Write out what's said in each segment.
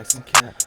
Facts and cap.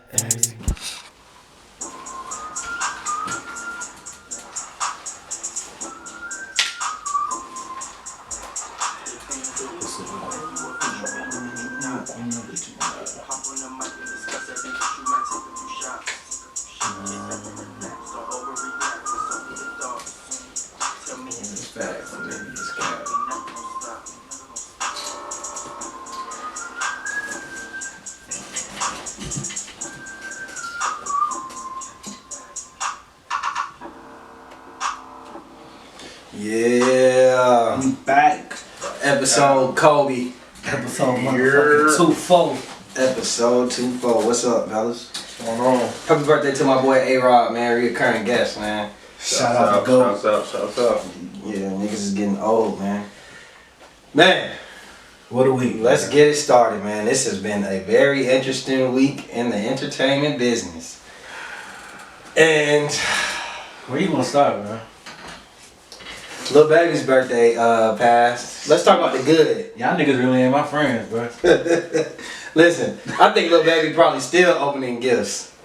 Yeah. We back. Episode Kobe. Episode motherfucking 2-4. Episode 2-4. What's up, fellas? What's going on? Happy birthday to my boy A-Rod, man. Reoccurring guest, man. Shout out to Go. Shouts out. Yeah, niggas is getting old, man. Man, What a week. let's get it started, man. This has been a very interesting week in the entertainment business. And Where you gonna start, man? Lil Baby's birthday passed. Let's talk about the good. Y'all niggas really ain't my friends, bro. Listen, I think Lil Baby probably still opening gifts.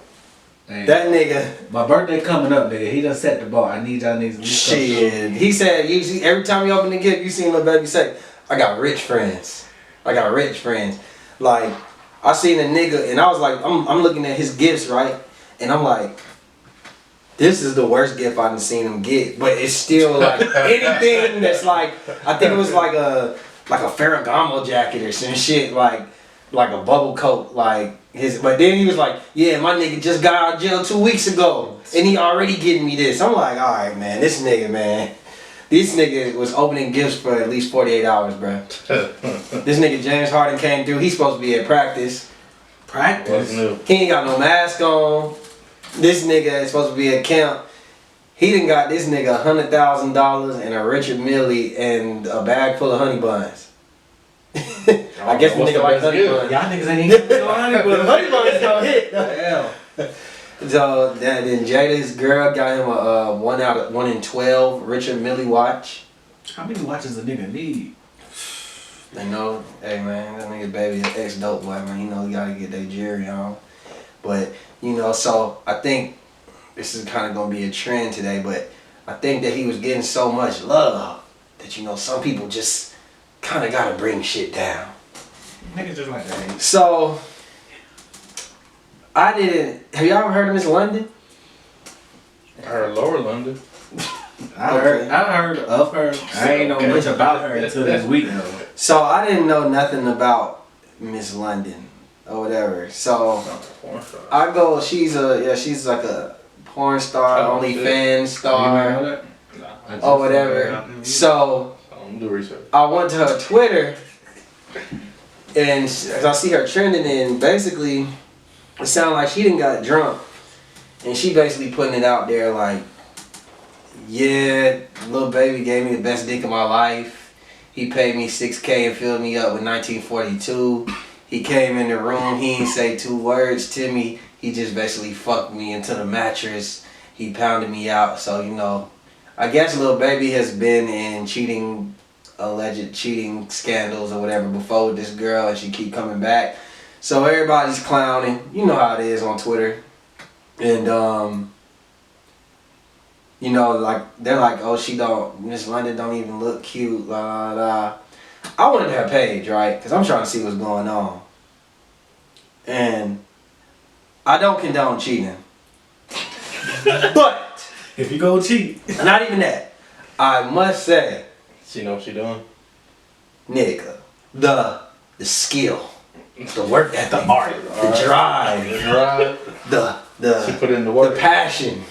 Hey, That nigga, my birthday coming up, nigga. He done set the bar. I need y'all niggas to leave shit. He said, usually every time you open a gift, you seen Lil Baby say, I got rich friends. I got rich friends. Like, I seen a nigga, and I was like, I'm looking at his gifts, right? And I'm like, this is the worst gift I've seen him get. But it's still like anything that's like, I think it was like a Ferragamo jacket or some shit, like a bubble coat, like his. But then he was like, yeah, my nigga just got out of jail 2 weeks ago, and he already getting me this. I'm like, all right, man, this nigga was opening gifts for at least 48 hours, bro. This nigga James Harden came through. He's supposed to be at practice. Practice. What's new? He ain't got no mask on. This nigga is supposed to be at camp. He done got this nigga $100,000 and a Richard Millie and a bag full of honey buns. I guess the What's nigga the like best honey gift? buns. Y'all niggas ain't even no honey, but Honey buns don't hit. Hell. So then Jada's girl got him a 1 in 12 Richard Millie watch. How many watches a nigga need? They know, hey man, that nigga baby an ex-dope boy, man. You know, you gotta get that jewelry on. But, you know, so I think this is kind of gonna be a trend today, but I think that he was getting so much love that, you know, some people just kind of gotta bring shit down. Niggas just like that. So, have y'all ever heard of Miss London? I heard Lower London. I heard of her. I ain't know much about her until this week though. So I didn't know nothing about Miss London or whatever. So I go, she's like a porn star, Oh, OnlyFans star, or whatever. So I'm do research. I went to her Twitter, and I see her trending, and basically it sounded like she done got drunk, and she basically putting it out there like, yeah, Lil Baby gave me the best dick of my life. He paid me $6K and filled me up with 1942. He came in the room, he ain't say 2 words to me. He just basically fucked me into the mattress. He pounded me out. So, you know, I guess Lil Baby has been in alleged cheating scandals or whatever before with this girl, and she keep coming back. So everybody's clowning. You know how it is on Twitter. And, you know, like, they're like, oh, Miss London don't even look cute, la la la. I went to her page, right? Because I'm trying to see what's going on. And I don't condone cheating. But, If you go cheat. not even that. I must say, She know what she doing? nigga, the skill, the work ethic, the art, the drive, Right. She the put in the work. passion.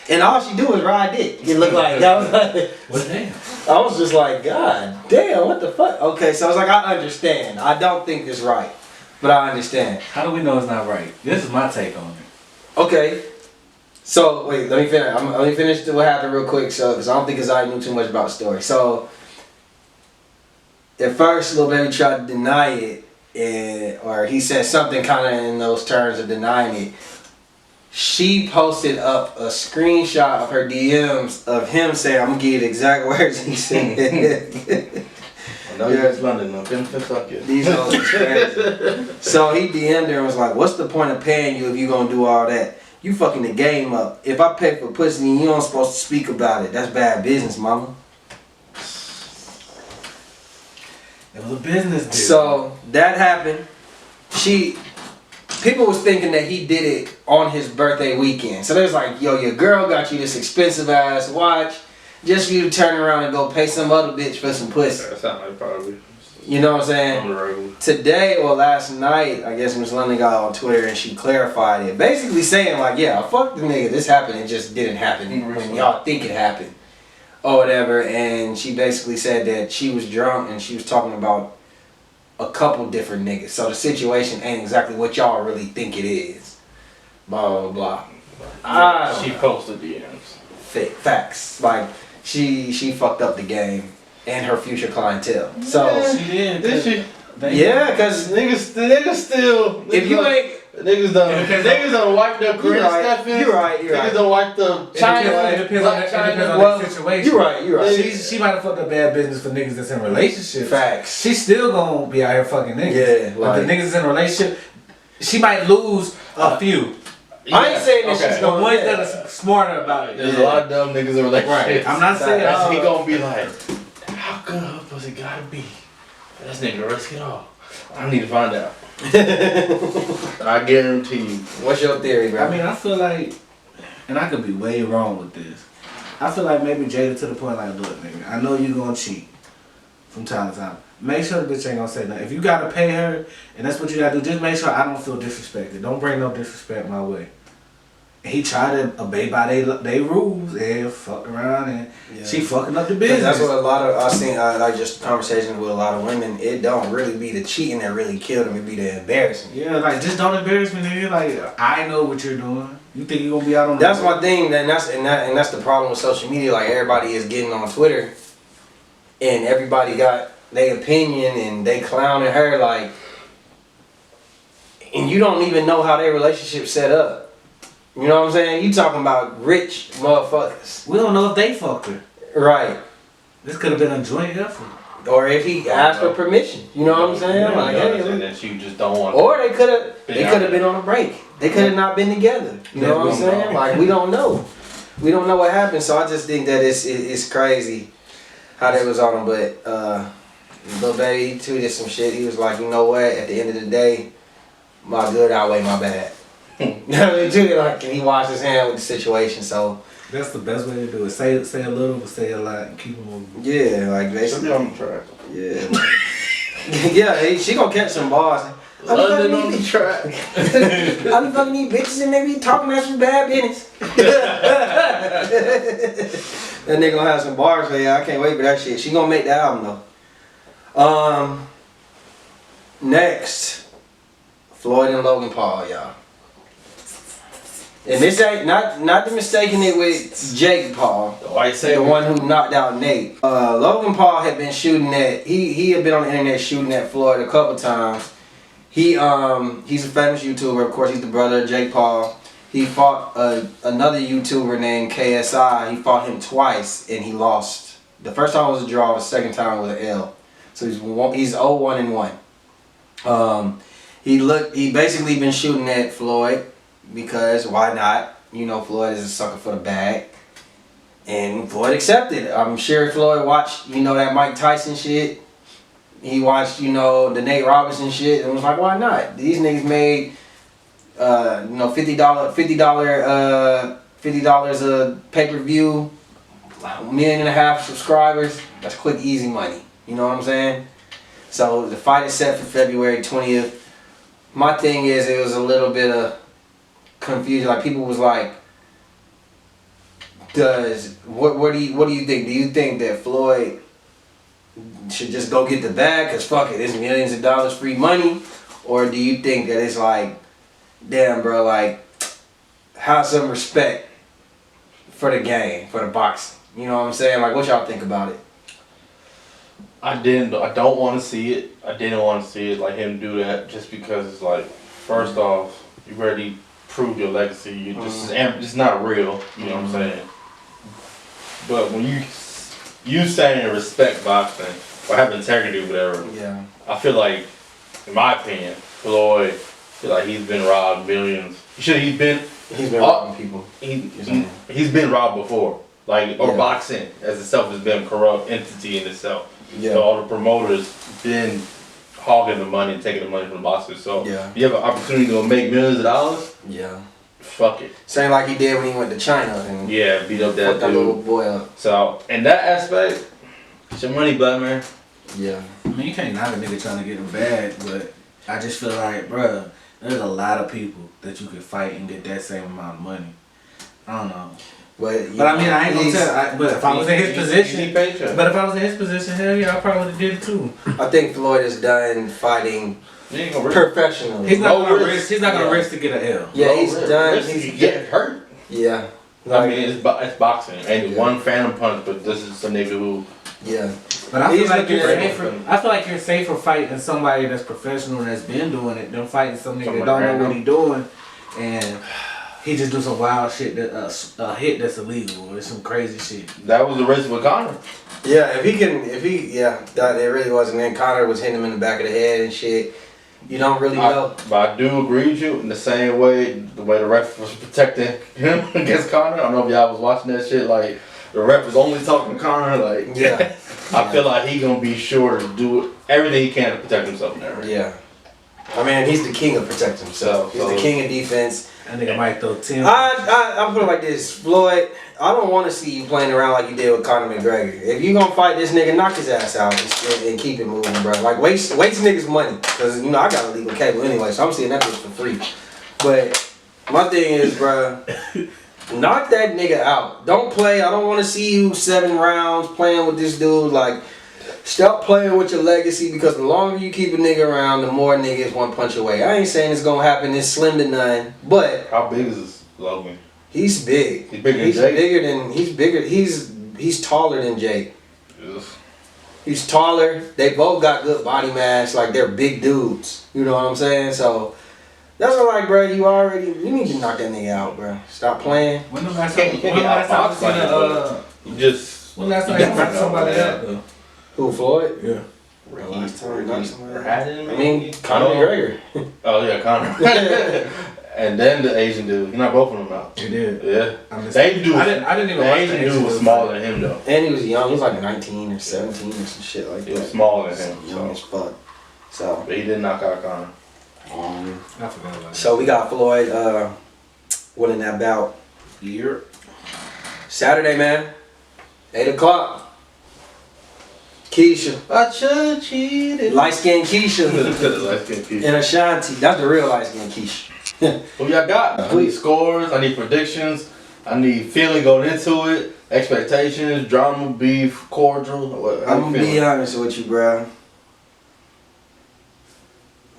And all she do is ride dick. It looked like that was like, What damn? I was just like, God damn, what the fuck? Okay, so I was like, I understand. I don't think this right, but I understand. How do we know it's not right? This is my take on it. Okay, so wait, let me finish. Let me finish what happened real quick, so because I don't think I knew too much about the story. So at first, Lil Baby tried to deny it, or he said something kind of in those terms of denying it. She posted up a screenshot of her DMs of him saying, I'm gonna give you the exact words he said. No, Yeah. it's London. No, couldn't fuck it. These hoes is crazy. So he DM'd her and was like, what's the point of paying you if you gonna do all that? You fucking the game up. If I pay for pussy and you don't supposed to speak about it, that's bad business, mama. It was a business deal. So that happened. People was thinking that he did it on his birthday weekend. So there's like, yo, your girl got you this expensive ass watch just for you to turn around and go pay some other bitch for some pussy. That sound like probably You know what I'm saying? on the regular. Today or last night, I guess Miss London got on Twitter and she clarified it. Basically saying like, yeah, fuck the nigga, this happened, it just didn't happen when y'all think it happened. Or whatever, and she basically said that she was drunk and she was talking about a couple different niggas. So the situation ain't exactly what y'all really think it is. Blah, blah, blah. She posted DMs. Facts. Like, she fucked up the game and her future clientele. So, Yeah. She did. Did she? yeah, because Niggas still. if you ain't... Niggas done wiped the Corinne Stephens. You're right. Niggas done wiped the China. It depends on Well, the situation. You're right. She might have fucked up bad business for niggas that's in relationships. Facts. She's still gonna be out here fucking niggas. Yeah, But the niggas in a relationship, she might lose a few. I ain't saying that she's The gonna ones win. that are smarter about it. There's a lot of dumb niggas in relationships. Right. I'm not saying That's, he gonna be like, how good her pussy gotta be? This nigga risk it all. I need to find out. I guarantee you. What's your theory, bro? I mean, I feel like, and I could be way wrong with this. I feel like maybe Jada to the point like, look, nigga, I know you gonna cheat from time to time. Make sure the bitch ain't gonna say nothing. If you gotta pay her, and that's what you gotta do, just make sure I don't feel disrespected. Don't bring no disrespect my way. He tried to obey by they rules and fucked around and she fucking up the business. That's what a lot of I seen. Like just conversations with a lot of women. It don't really be the cheating that really killed them. It be the embarrassing. Yeah, like just don't embarrass me, nigga. Like I know what you're doing. You think you gonna be out on? That's my thing. And that's the problem with social media. Like everybody is getting on Twitter, and everybody got their opinion and they clowning her like, and you don't even know how their relationship set up. You know what I'm saying? You talking about rich motherfuckers. We don't know if they fucked her. Right. This could have been a joint effort. Or if he asked for permission. You know what I'm saying? Like, hey, that you just don't want. or they could have been on a break. They could have not been together. You know what I'm saying? Like we don't know. We don't know what happened. So I just think that it's crazy how they was on him. But Lil Baby he tweeted some shit. He was like, you know what? At the end of the day, my good outweigh my bad. Like he washed his hand with the situation. So That's the best way to do it. Say a little, but say a lot, and keep it moving. yeah, like Should basically. be on the track. Yeah. Yeah, she gonna catch some bars. London on the track. I be fucking these bitches and they be talking about some bad business. That nigga gonna have some bars for you. I can't wait for that shit. She gonna make the album though. Next, Floyd and Logan Paul, y'all. And this ain't not to mistaking it with Jake Paul, The white the savior. one who knocked out Nate. Logan Paul had been shooting at he had been on the internet shooting at Floyd a couple times. He's a famous YouTuber, of course. He's the brother of Jake Paul. He fought another YouTuber named KSI. He fought him twice and he lost. The first time was a draw. The second time was an L. So he's 0-1-1. He basically been shooting at Floyd because why not? You know, Floyd is a sucker for the bag. And Floyd accepted. I'm sure Floyd watched, that Mike Tyson shit. He watched, the Nate Robinson shit and was like, why not? These niggas made, $50 a pay-per-view, 1.5 million subscribers. That's quick, easy money. You know what I'm saying? So the fight is set for February 20th. My thing is, it was a little bit of confusion. Like people was like, what do you think? Do you think that Floyd should just go get the bag cause fuck it, it's millions of dollars free money, or do you think that it's like, damn bro, like have some respect for the game, for the boxing? You know what I'm saying? Like what y'all think about it? I don't want to see it. I didn't want to see it, like him do that, just because it's like, first off, you already proved your legacy. You just it's not real. You know what I'm saying? But when you saying respect boxing, or have integrity, whatever. Yeah. I feel like, in my opinion, Floyd, I feel like he's been robbed millions. He's been robbing people. He's been robbed before. Like, or boxing as itself has been a corrupt entity in itself. Yeah. So all the promoters been hogging the money and taking the money from the boxers. So Yeah. you have an opportunity to make millions of dollars, Yeah. fuck it. Same like he did when he went to China and Yeah, beat up that fucked that little dude. boy up. So in that aspect, it's your money, black man. Yeah. I mean, you can't knock a nigga trying to get him bad, but I just feel like, bruh, there's a lot of people that you could fight and get that same amount of money. I don't know. But I mean, I ain't gonna tell. But if I was in his position, paycheck. but if I was in his position, hell yeah, I probably would have did it too. I think Floyd is done fighting You ain't gonna risk. professionally. He's not No gonna risk. risk. He's not gonna Yeah. risk to get an L. Yeah, he's done. Risk He's you get hurt. Yeah. I mean, it's boxing. And Yeah. one phantom punch, but this is a nigga who. Yeah. But I He's feel like looking you're at- safer. I feel like you're safer fighting somebody that's professional that's been doing it than fighting some nigga that Someone don't know random. what he doing, and he just do some wild shit that a hit that's illegal or some crazy shit. That was the risk with Conor. Yeah, that it really wasn't. And Conor was hitting him in the back of the head and shit. You don't really know. But I do agree with you in the same way, the way the ref was protecting him against Conor. I don't know if y'all was watching that shit. Like, the ref was only talking to Conor. Like, Yeah. I feel like he gonna be sure to do everything he can to protect himself in that ring. Yeah. I mean, he's the king of protecting himself. He's the king of defense. That nigga might throw 10. I'm put it like this, Floyd. I don't want to see you playing around like you did with Conor McGregor. If you gonna fight this nigga, knock his ass out and keep it moving, bro. Like waste niggas money, cause you know I got a legal cable anyway, so I'm seeing that bitch for free. But my thing is, bro, knock that nigga out. Don't play. I don't want to see you 7 rounds playing with this dude. Like, stop playing with your legacy, because the longer you keep a nigga around, the more niggas one punch away. I ain't saying it's gonna happen. It's slim to none, but How big is this Logan? he's big. He's bigger than Jake? He's bigger. He's taller than Jake. Ugh. He's taller. They both got good body mass. Like, they're big dudes. You know what I'm saying? So that's what, like, bro. You need to knock that nigga out, bro. Stop playing. When the last You time? can't When get the last time you outboxed seen like a? You just. When last time You you never knocked know, somebody man. out though? Who, Floyd? Yeah. The last time he knocked somebody out. Had him, I mean, maybe? Conor McGregor. Oh yeah, Conor. And then the Asian dude. He knocked both of them out. You did. Yeah. I missed The Asian dude. I didn't even The watch Asian the dude Asian was dude smaller fight. than him though. And he was young. He was like 19 or 17 or some shit like He was that. smaller than him. Young as So. fuck. So, But he did knock out Conor. I forgot about so we got Floyd winning that bout that. Year. Saturday, man. 8 o'clock. Keisha. I should cheated. Light skinned Keisha. Who And Ashanti. That's the real light skinned Keisha. y'all got? I need scores. I need predictions. I need feeling going into it. Expectations, drama, beef, cordial. How I'm you gonna be feeling? honest with you, bro.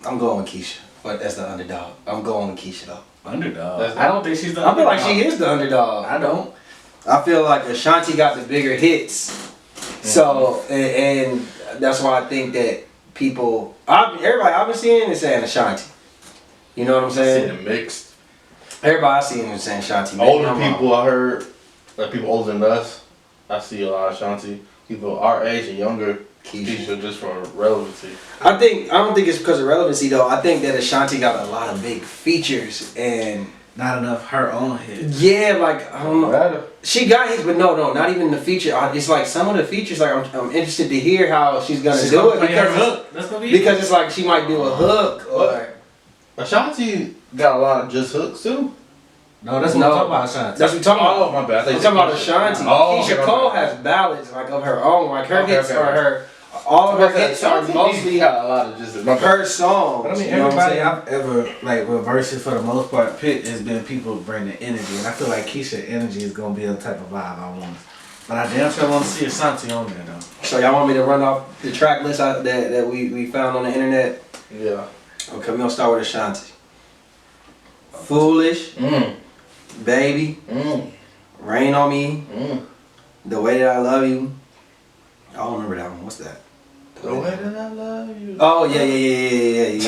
I'm going with Keisha. But that's the underdog. I'm going with Keisha, though. Underdog. I don't think she's the I feel like underdog. she is the underdog. I don't. I feel like Ashanti got the bigger hits. So, and that's why I think that people, everybody I've been seeing is saying Ashanti. You know what I'm Seeing saying? it mixed. Everybody I seen is saying Ashanti. Older people, I heard, like people older than us, I see a lot of Ashanti. People our age and younger, Keisha, just for relevancy. I don't think it's because of relevancy though. I think that Ashanti got a lot of big features and Not enough her own hits. yeah, like I don't know. Matter. She got hits, but no, not even the feature. It's like some of the features. Like I'm interested to hear how she's gonna do it play her because hook. That's gonna be because it's like she might do a hook or Ashanti got a lot of just hooks too. No, that's what No. I'm talking about, Ashanti. that's what we're talking about. Oh my bad. I I'm think talking about Keisha. Ashanti. Oh, Keisha okay, Cole okay. has ballads like of her own. Like her Okay, hits okay. are her. All of her hits are Ashanti mostly got a lot of just. My bad. her songs. But I mean, you know what I'm everybody saying? I've ever like with verses for the most part picked has been people bringing energy, and I feel like Keisha energy is gonna be the type of vibe I want. But I damn sure want to see Ashanti on there though. So y'all want me to run off the track list that we found on the internet? Yeah. Okay, we're gonna start with Ashanti. Foolish, Baby, Rain on Me, The Way That I Love You. I don't remember that one. What's that? The way that I love you. Oh yeah.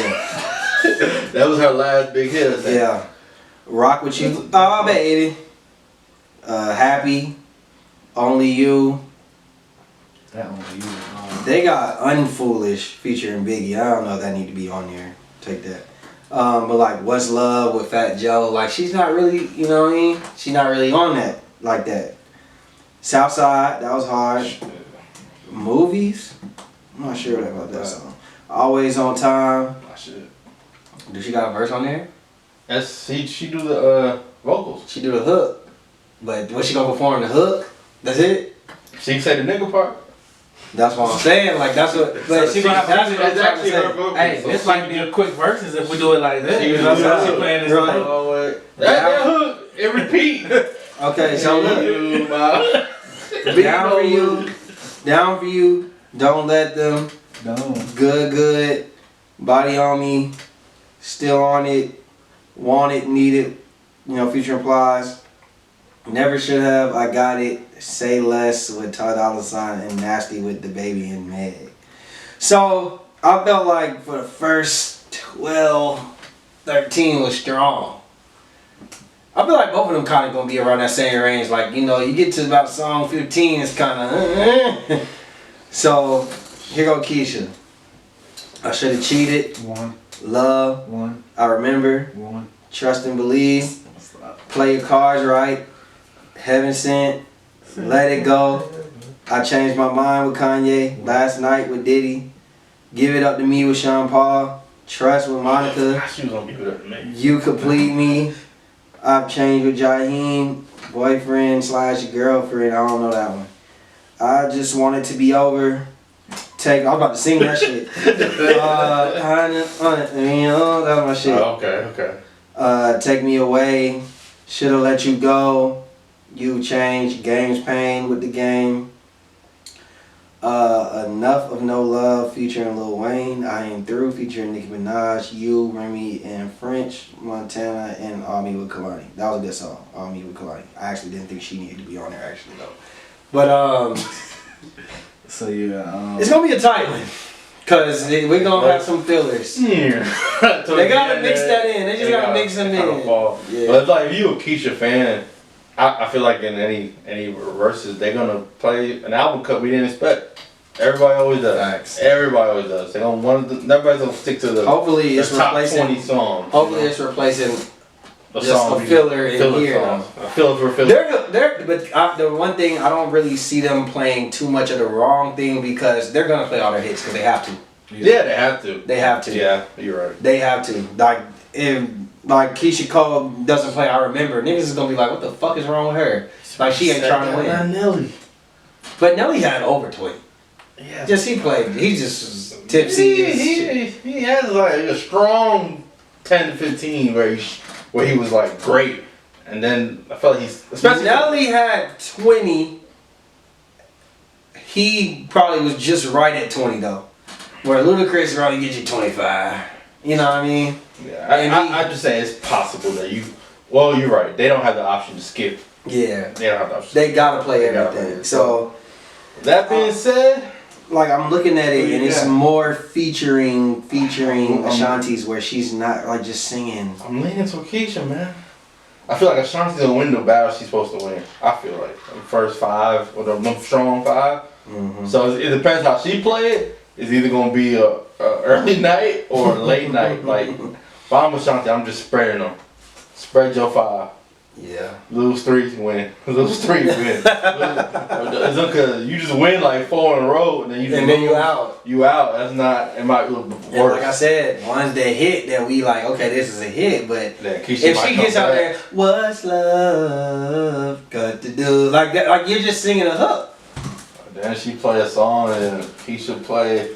That was her last big hit. I think. Yeah. Rock With You. Oh baby. Happy. Only You. That one you. They got Unfoolish featuring Biggie. I don't know if that need to be on there. Take that. But like What's Love with Fat Joe, like she's not really, you know what I mean? She's not really on that like that. Southside, that was hard. Movies? I'm not sure about that song. Always on Time. My shit. Does she got a verse on there? She do the vocals. She do the hook. But when she gonna perform the hook? That's it? She can say the nigga part. That's what I'm saying. Like that's what. But she gonna have that's what I'm trying to say. Hey, this might be a quick verses if we do it like that. She You know what I'm saying? was She playing this Right. song. That hook, it repeat. Okay, so look. Down for you. Down for you. Don't let them. No. Good. Body on me. Still on it. Want it, need it. You know, future implies. Never should have. I got it. Say less with Ty Dolla $ign and Nasty with the baby and Meg. So I felt like for the first 12, 13 was strong. I feel like both of them kind of gonna be around that same range. Like, you know, you get to about song 15, it's kind of. So here go Keisha. I should have cheated. Love. I remember. Trust and believe. Play your cards right. Heaven sent. Let it go. I changed my mind with Kanye. Last night with Diddy. Give it up to me with Sean Paul. Trust with Monica. She was gonna give it up to me. You complete me. I've changed with Jaheim. Boyfriend / girlfriend. I don't know that one. I just want it to be over. I was about to sing that shit. That was my shit. Oh, okay. Take me away. Shoulda let you go. You changed. Game's pain with the game. Enough of No Love featuring Lil Wayne. I Ain't Through featuring Nicki Minaj. You, Remy, and French Montana, and All Me with Kalani. That was a good song. All Me with Kalani. I actually didn't think she needed to be on there actually though. But So yeah, it's gonna be a tight one. Cause we're gonna have some fillers. Yeah. They gotta mix that in. They just gotta mix them in. Yeah. But like if you a Keisha fan, I feel like in any verses they're gonna play an album cut we didn't expect. Everybody always does. Facts. Everybody always does. They don't want everybody's gonna stick to the Hopefully it's top replacing 20 songs. Hopefully it's replacing The just song a filler in here. songs. A filler for filler. But the one thing I don't really see them playing too much of the wrong thing because they're gonna play all their hits because they have to. Yeah, they have to. They have to. Yeah, you're right. They have to. Like if Keisha Cole doesn't play I Remember, niggas is gonna be like, what the fuck is wrong with her? Like she ain't trying to win. Not Nelly. But Nelly had over 20. Yeah. Just he played. He just was tipsy. as shit. He has like a strong 10 to 15 where he was like great, and then I felt he's especially Nelly had 20. He probably was just right at 20 though. Where Ludacris probably get you 25. You know what I mean? Yeah, I just say it's possible that well, you're right. They don't have the option to skip. Yeah. They don't have the option. They gotta play They gotta everything. play it. So, That being said, like I'm looking at it and it's Yeah. more featuring Ashanti's where she's not like just singing. I'm leaning to Keisha, man. I feel like Ashanti's gonna win the battle she's supposed to win. I feel like the first 5 or the strong 5. Mm-hmm. So it depends how she play it. It's either gonna be a early night or a late night. Like if I'm Ashanti, I'm just spreading them. Spread your 5. Yeah. Lose 3, win. Lose 3, win. It's because you just win like 4 in a row and then you just And then you lose. out. You out. That's not. It might look worse. And like I said, ones that hit that we like, okay, this is a hit, but Yeah, Keisha if might she come gets out back. there, what's love got to do? Like that, like you're just singing a hook. Then she play a song and Keisha play.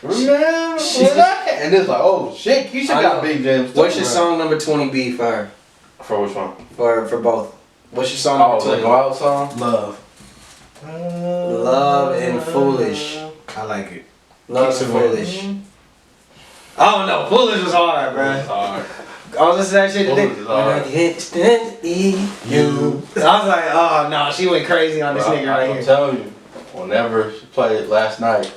Remember She when and it's like, oh shit, Keisha I got know. big gems. too, What's your man. song number 20B for her? For which one? For both. What's your song Oh, number the 20? Go Out song? Love. Love and Foolish. I like it. Love and Foolish. I don't know. Foolish was hard, bruh. Alright. I was listening to that shit today. Foolish is When I hard. get steady, you. I was like, oh no, she went crazy on this nigga right I'm here. telling you, whenever she played it last night,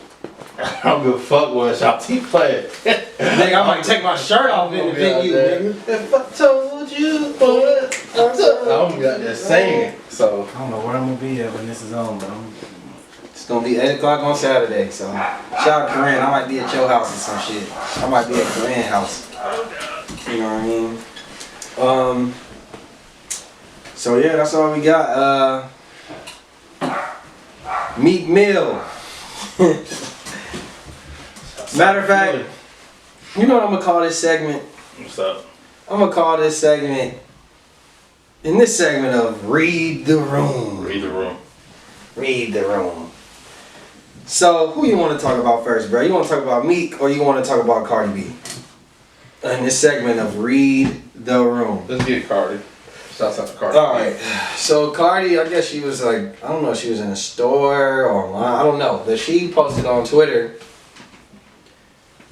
I don't give a fuck what Shanti played. Nigga, I might take my shirt off in the venue, nigga. If I told you what I'm gonna be out there singing. So I don't know where I'm gonna be at when this is on, but I'm It's gonna be 8 o'clock on Saturday. So shout out Corinne. I might be at your house or some shit. I might be at Corinne's house. You know what I mean? So yeah, that's all we got. Meek Mill. Matter of fact, you know what I'm gonna call this segment? What's up? I'm gonna call this segment, in this segment of Read the Room. Read the room. Read the Room. So, who you want to talk about first, bro? You want to talk about Meek or you want to talk about Cardi B? In this segment of Read the Room. Let's get Cardi. Shouts out to Cardi. Alright, so Cardi, I guess she was like, I don't know if she was in a store or online, I don't know. But she posted on Twitter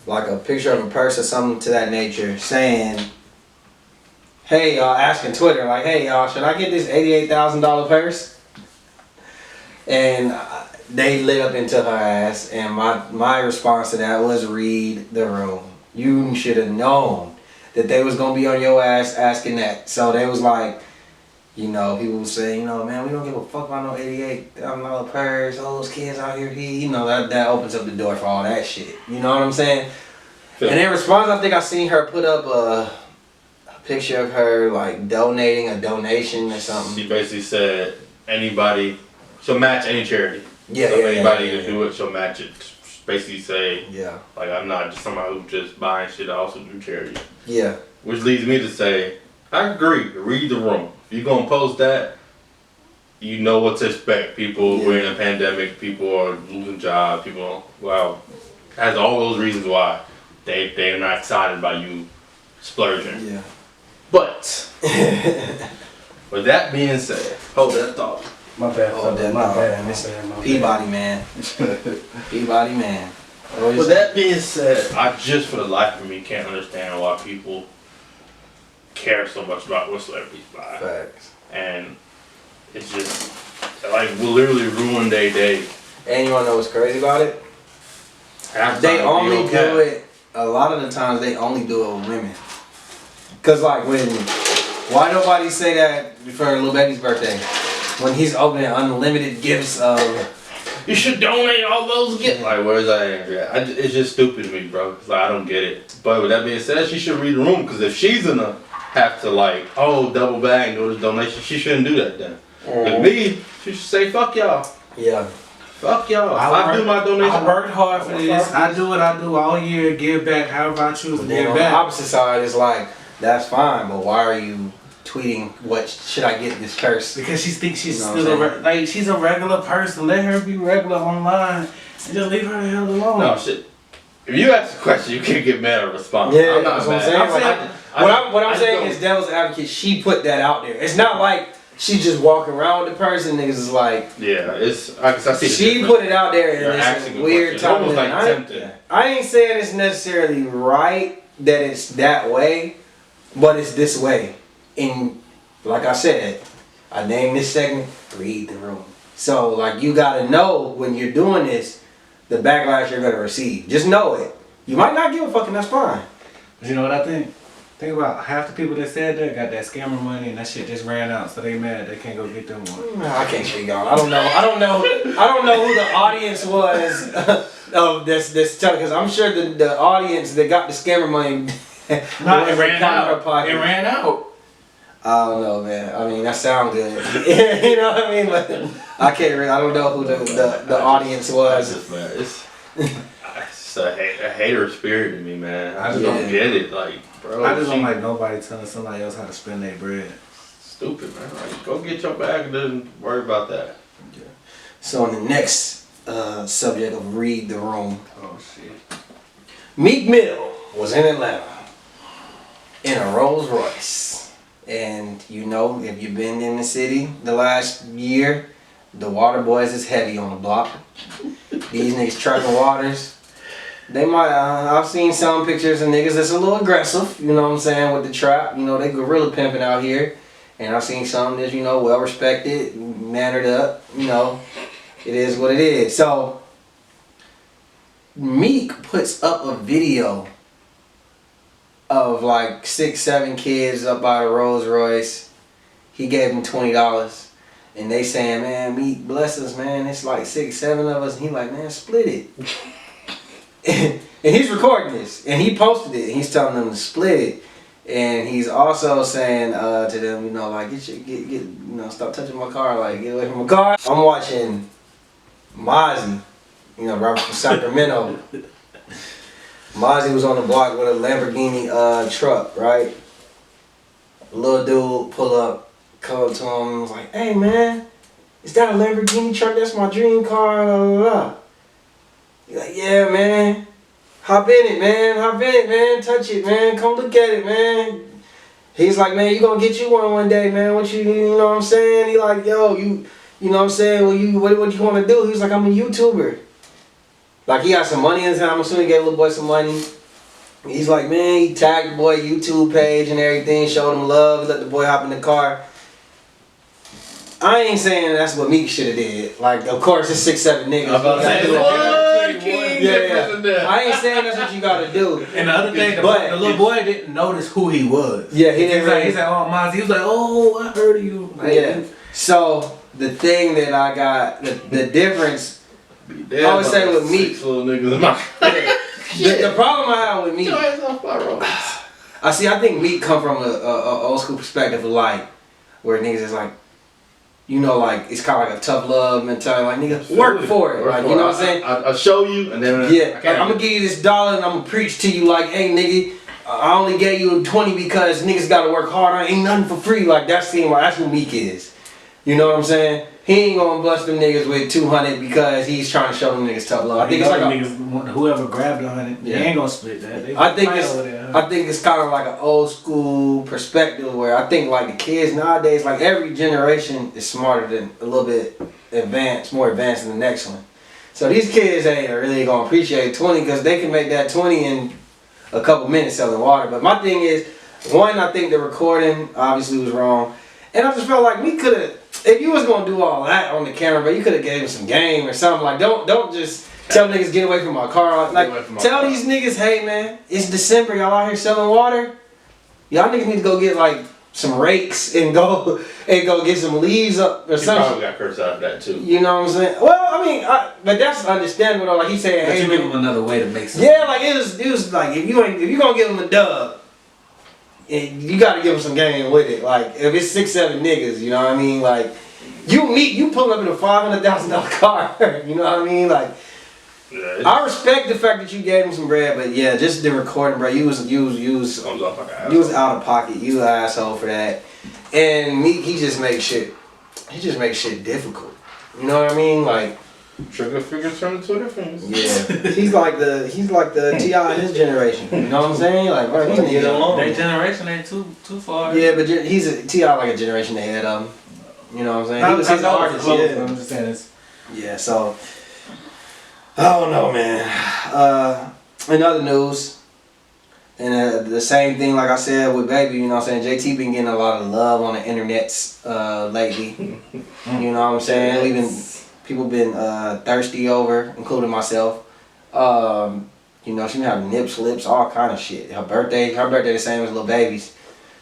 like a picture of a purse or something to that nature saying, hey y'all, asking Twitter, like, hey y'all, should I get this $88,000 purse? And they lit up into her ass, and my response to that was read the room. You should have known that they was gonna be on your ass asking that. So they was like, you know, people was saying, you know, man, we don't give a fuck about no $88,000 purse, all those kids out here, you know, that opens up the door for all that shit. You know what I'm saying? Yeah. And in response, I think I seen her put up a picture of her like donating a donation or something. She basically said anybody, she'll match any charity. Yeah, So if anybody yeah. can do it, she'll match it. Basically say, Yeah. like, I'm not just somebody who just buying shit, I also do charity. Yeah. Which leads me to say, I agree, read the room. If you're gonna post that, you know what to expect. People, we're in a pandemic, people are losing jobs, people, well, has all those reasons why they're not excited about you splurging. Yeah. But, with that being said, hold that thought. My bad. Oh, that my no, bad. man. My bad. Peabody man. Peabody man. What you With say? that being said, I just for the life of me can't understand why people care so much about what celebrities buy. Facts. And it's just, like, will literally ruin their day. And you wanna know what's crazy about it? Half They time, only you okay. do it, a lot of the times they only do it with women. Cause like why nobody say that for Lil Baby's birthday? When he's opening unlimited gifts of, You should donate all those gifts. Like, where's that at? It's just stupid to me, bro. It's like, I don't get it. But with that being said, she should read the room. Because if she's gonna have to, like, double bag and do this donation, she shouldn't do that then. With me, she should say, fuck y'all. yeah. Fuck y'all. I do my donation. I worked hard for this. I do what I do all year. Give back however I choose to Then give on the back. opposite side, it's like, that's fine, but why are you tweeting, what should I get this purse? Because she thinks she's You know what still I'm like she's a regular person. Let her be regular online and just leave her the hell alone. No, shit. If you ask a question, you can't get mad or respond. Yeah, I'm not that's what I'm mad. saying. I'm saying What I'm I saying don't- is devil's advocate, she put that out there. It's not like she's just walking around with the person, niggas is like, Yeah, it's, I see the she difference. put it out there You're in this asking a weird question. time. Almost like I, tempting. I ain't saying it's necessarily right that it's that way, but it's this way. And like I said, I named this segment Read the Room. So like you gotta know when you're doing this, the backlash you're gonna receive. Just know it. You might not give a fuck and that's fine. But you know what I think? Think about half the people that said that got that scammer money and that shit just ran out, so they mad they can't go get them one. I can't speak on. I don't know who the audience was of this telling, because I'm sure the audience that got the scammer money. No, it wasn't ran counting her out. pocket. It ran out. I don't know, man. I mean, that sounds good. You know what I mean? But I can't really. I don't know who the audience I was. just, man, it's just a hater spirit in me, man. I just Yeah. don't get it. Like, bro, I just don't she- like nobody telling somebody else how to spend their bread. stupid, man. Like, go get your bag and then worry about that. So on the next subject of Read the Room, Oh shit. Meek Mill was in Atlanta in a Rolls Royce. And you know, if you've been in the city the last year, the water boys is heavy on the block. These niggas trucking waters. They might, I've seen some pictures of niggas that's a little aggressive, you know what I'm saying, with the trap. You know, they gorilla pimping out here. And I've seen some that's, you know, well respected, mannered up, you know. It is what it is. So, Meek puts up a video of like 6, 7 kids up by the Rolls Royce. He gave them $20. And they saying, man, Meek bless us, man. It's like 6, 7 of us. And he like, man, split it. and he's recording this. And he posted it. And he's telling them to split it. And he's also saying to them, you know, like, stop touching my car. Like, get away from my car. I'm watching Mozzie, you know, Robert from Sacramento. Mozzie was on the block with a Lamborghini truck, right? A little dude pull up, come up to him and was like, hey man, is that a Lamborghini truck? That's my dream car, blah, blah, blah. He's like, yeah man, hop in it man, touch it man, come look at it man. He's like, man, you gonna get you one day man, you know what I'm saying? He like, yo, you know what I'm saying, well, what you wanna do? He's like, I'm a YouTuber. Like he got some money in his hand, I'm assuming he gave little boy some money. He's like, man, he tagged the boy YouTube page and everything, showed him love, let the boy hop in the car. I ain't saying that's what Meek should have did. Like, of course, it's 6, 7 niggas. Yeah. I ain't saying that's what you gotta do. And the other thing, the little boy didn't notice who he was. Yeah, he didn't. He's like, oh, Mozzie. He was like, oh, I heard of you. Like, yeah. So the thing that I got, the difference, I always say with Meek, little niggas in my the problem I have with Meek, I think Meek come from a old school perspective of like, where niggas is like, you know, like it's kind of like a tough love mentality. Like niggas work for it, like you know what I'm saying? I'll show you, and then like, I'm gonna give you this $1, and I'm gonna preach to you like, hey nigga, I only gave you 20 because niggas gotta work hard. I ain't nothing for free. Like that's who Meek is. You know what I'm saying? He ain't gonna bust them niggas with 200 because he's trying to show them niggas tough love. I think it's like niggas, whoever grabbed 100, they ain't gonna split that. I think it's kind of like an old school perspective where I think like the kids nowadays, like every generation is smarter than a little bit more advanced than the next one. So these kids ain't really gonna appreciate 20 because they can make that 20 in a couple minutes selling water. But my thing is, one, I think the recording obviously was wrong, and I just felt like we could have. If you was gonna do all that on the camera, but you could have gave him some game or something. Like, don't just tell niggas get away from my car. Like, tell these niggas, hey man, it's December, y'all out here selling water. Y'all niggas need to go get like some rakes and go get some leaves up or something. He probably got cursed out of that too. You know what I'm saying? Well, I mean, but that's understandable though. Like he's saying, but hey, you give him another way to make sense. Yeah, like it was like if you gonna give him a dub, you gotta give him some game with it. Like if it's 6, 7 niggas, you know what I mean? Like you pull up in a $500,000 car, you know what I mean? Like I respect the fact that you gave him some bread, but yeah, just the recording, bro. You was out of pocket. You an asshole for that. And Meek, he just makes shit difficult. You know what I mean? Like trigger fingers turn to Twitter fingers. Yeah, he's like the T.I. in his generation. You know what I'm saying? Like, bro, he get along. Their generation ain't too far. Yeah, but he's a T.I. like a generation ahead of him. You know what I'm saying? He was his artist. Yeah. I'm just saying this. Yeah. So I don't know, man. In other news, and the same thing like I said with Baby. You know what I'm saying? JT been getting a lot of love on the internets lately. You know what I'm saying? People been thirsty over, including myself. You know, she been having nips, lips, all kind of shit. Her birthday the same as Lil Baby's.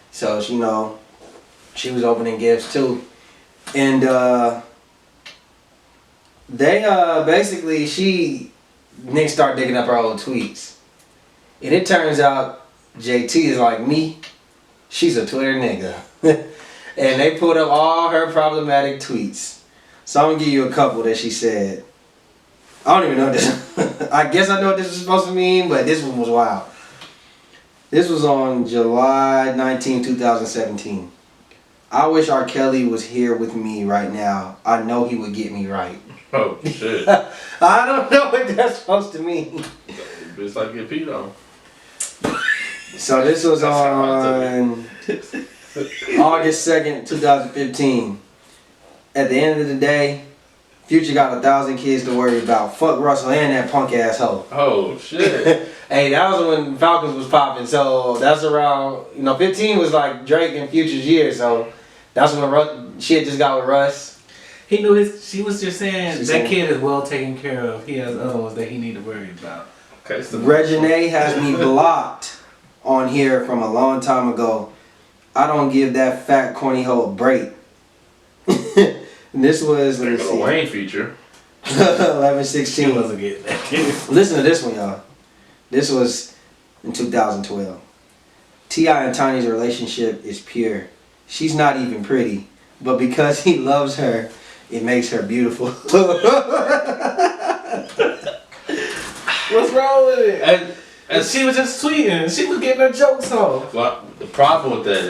So, you know, she was opening gifts too. And they basically, niggas start digging up her old tweets. And it turns out JT is like me. She's a Twitter nigga. And they put up all her problematic tweets. So I'm gonna give you a couple that she said. I don't even know this. I guess I know what this is supposed to mean, but this one was wild. This was on July 19, 2017. I wish R. Kelly was here with me right now. I know he would get me right. Oh shit. I don't know what that's supposed to mean. It's like get peed on. So this was on August 2nd, 2015. At the end of the day, Future got 1,000 kids to worry about. Fuck Russell and that punk asshole. Oh shit. Hey, that was when Falcons was popping. So that's around, 15 was like Drake and Future's year. So that's when she had just got with Russ. He knew she was just saying that kid is well taken care of. He has other ones that he need to worry about. Okay, so Reginae has me blocked on here from a long time ago. I don't give that fat corny hoe a break. This was, let me A see, Wayne feature. 11/16. She wasn't getting that. Listen to this one, y'all. This was in 2012. T.I. and Tiny's relationship is pure. She's not even pretty, but because he loves her, it makes her beautiful. What's wrong with it? And she was just tweeting. She was getting her jokes off. Well, the problem with that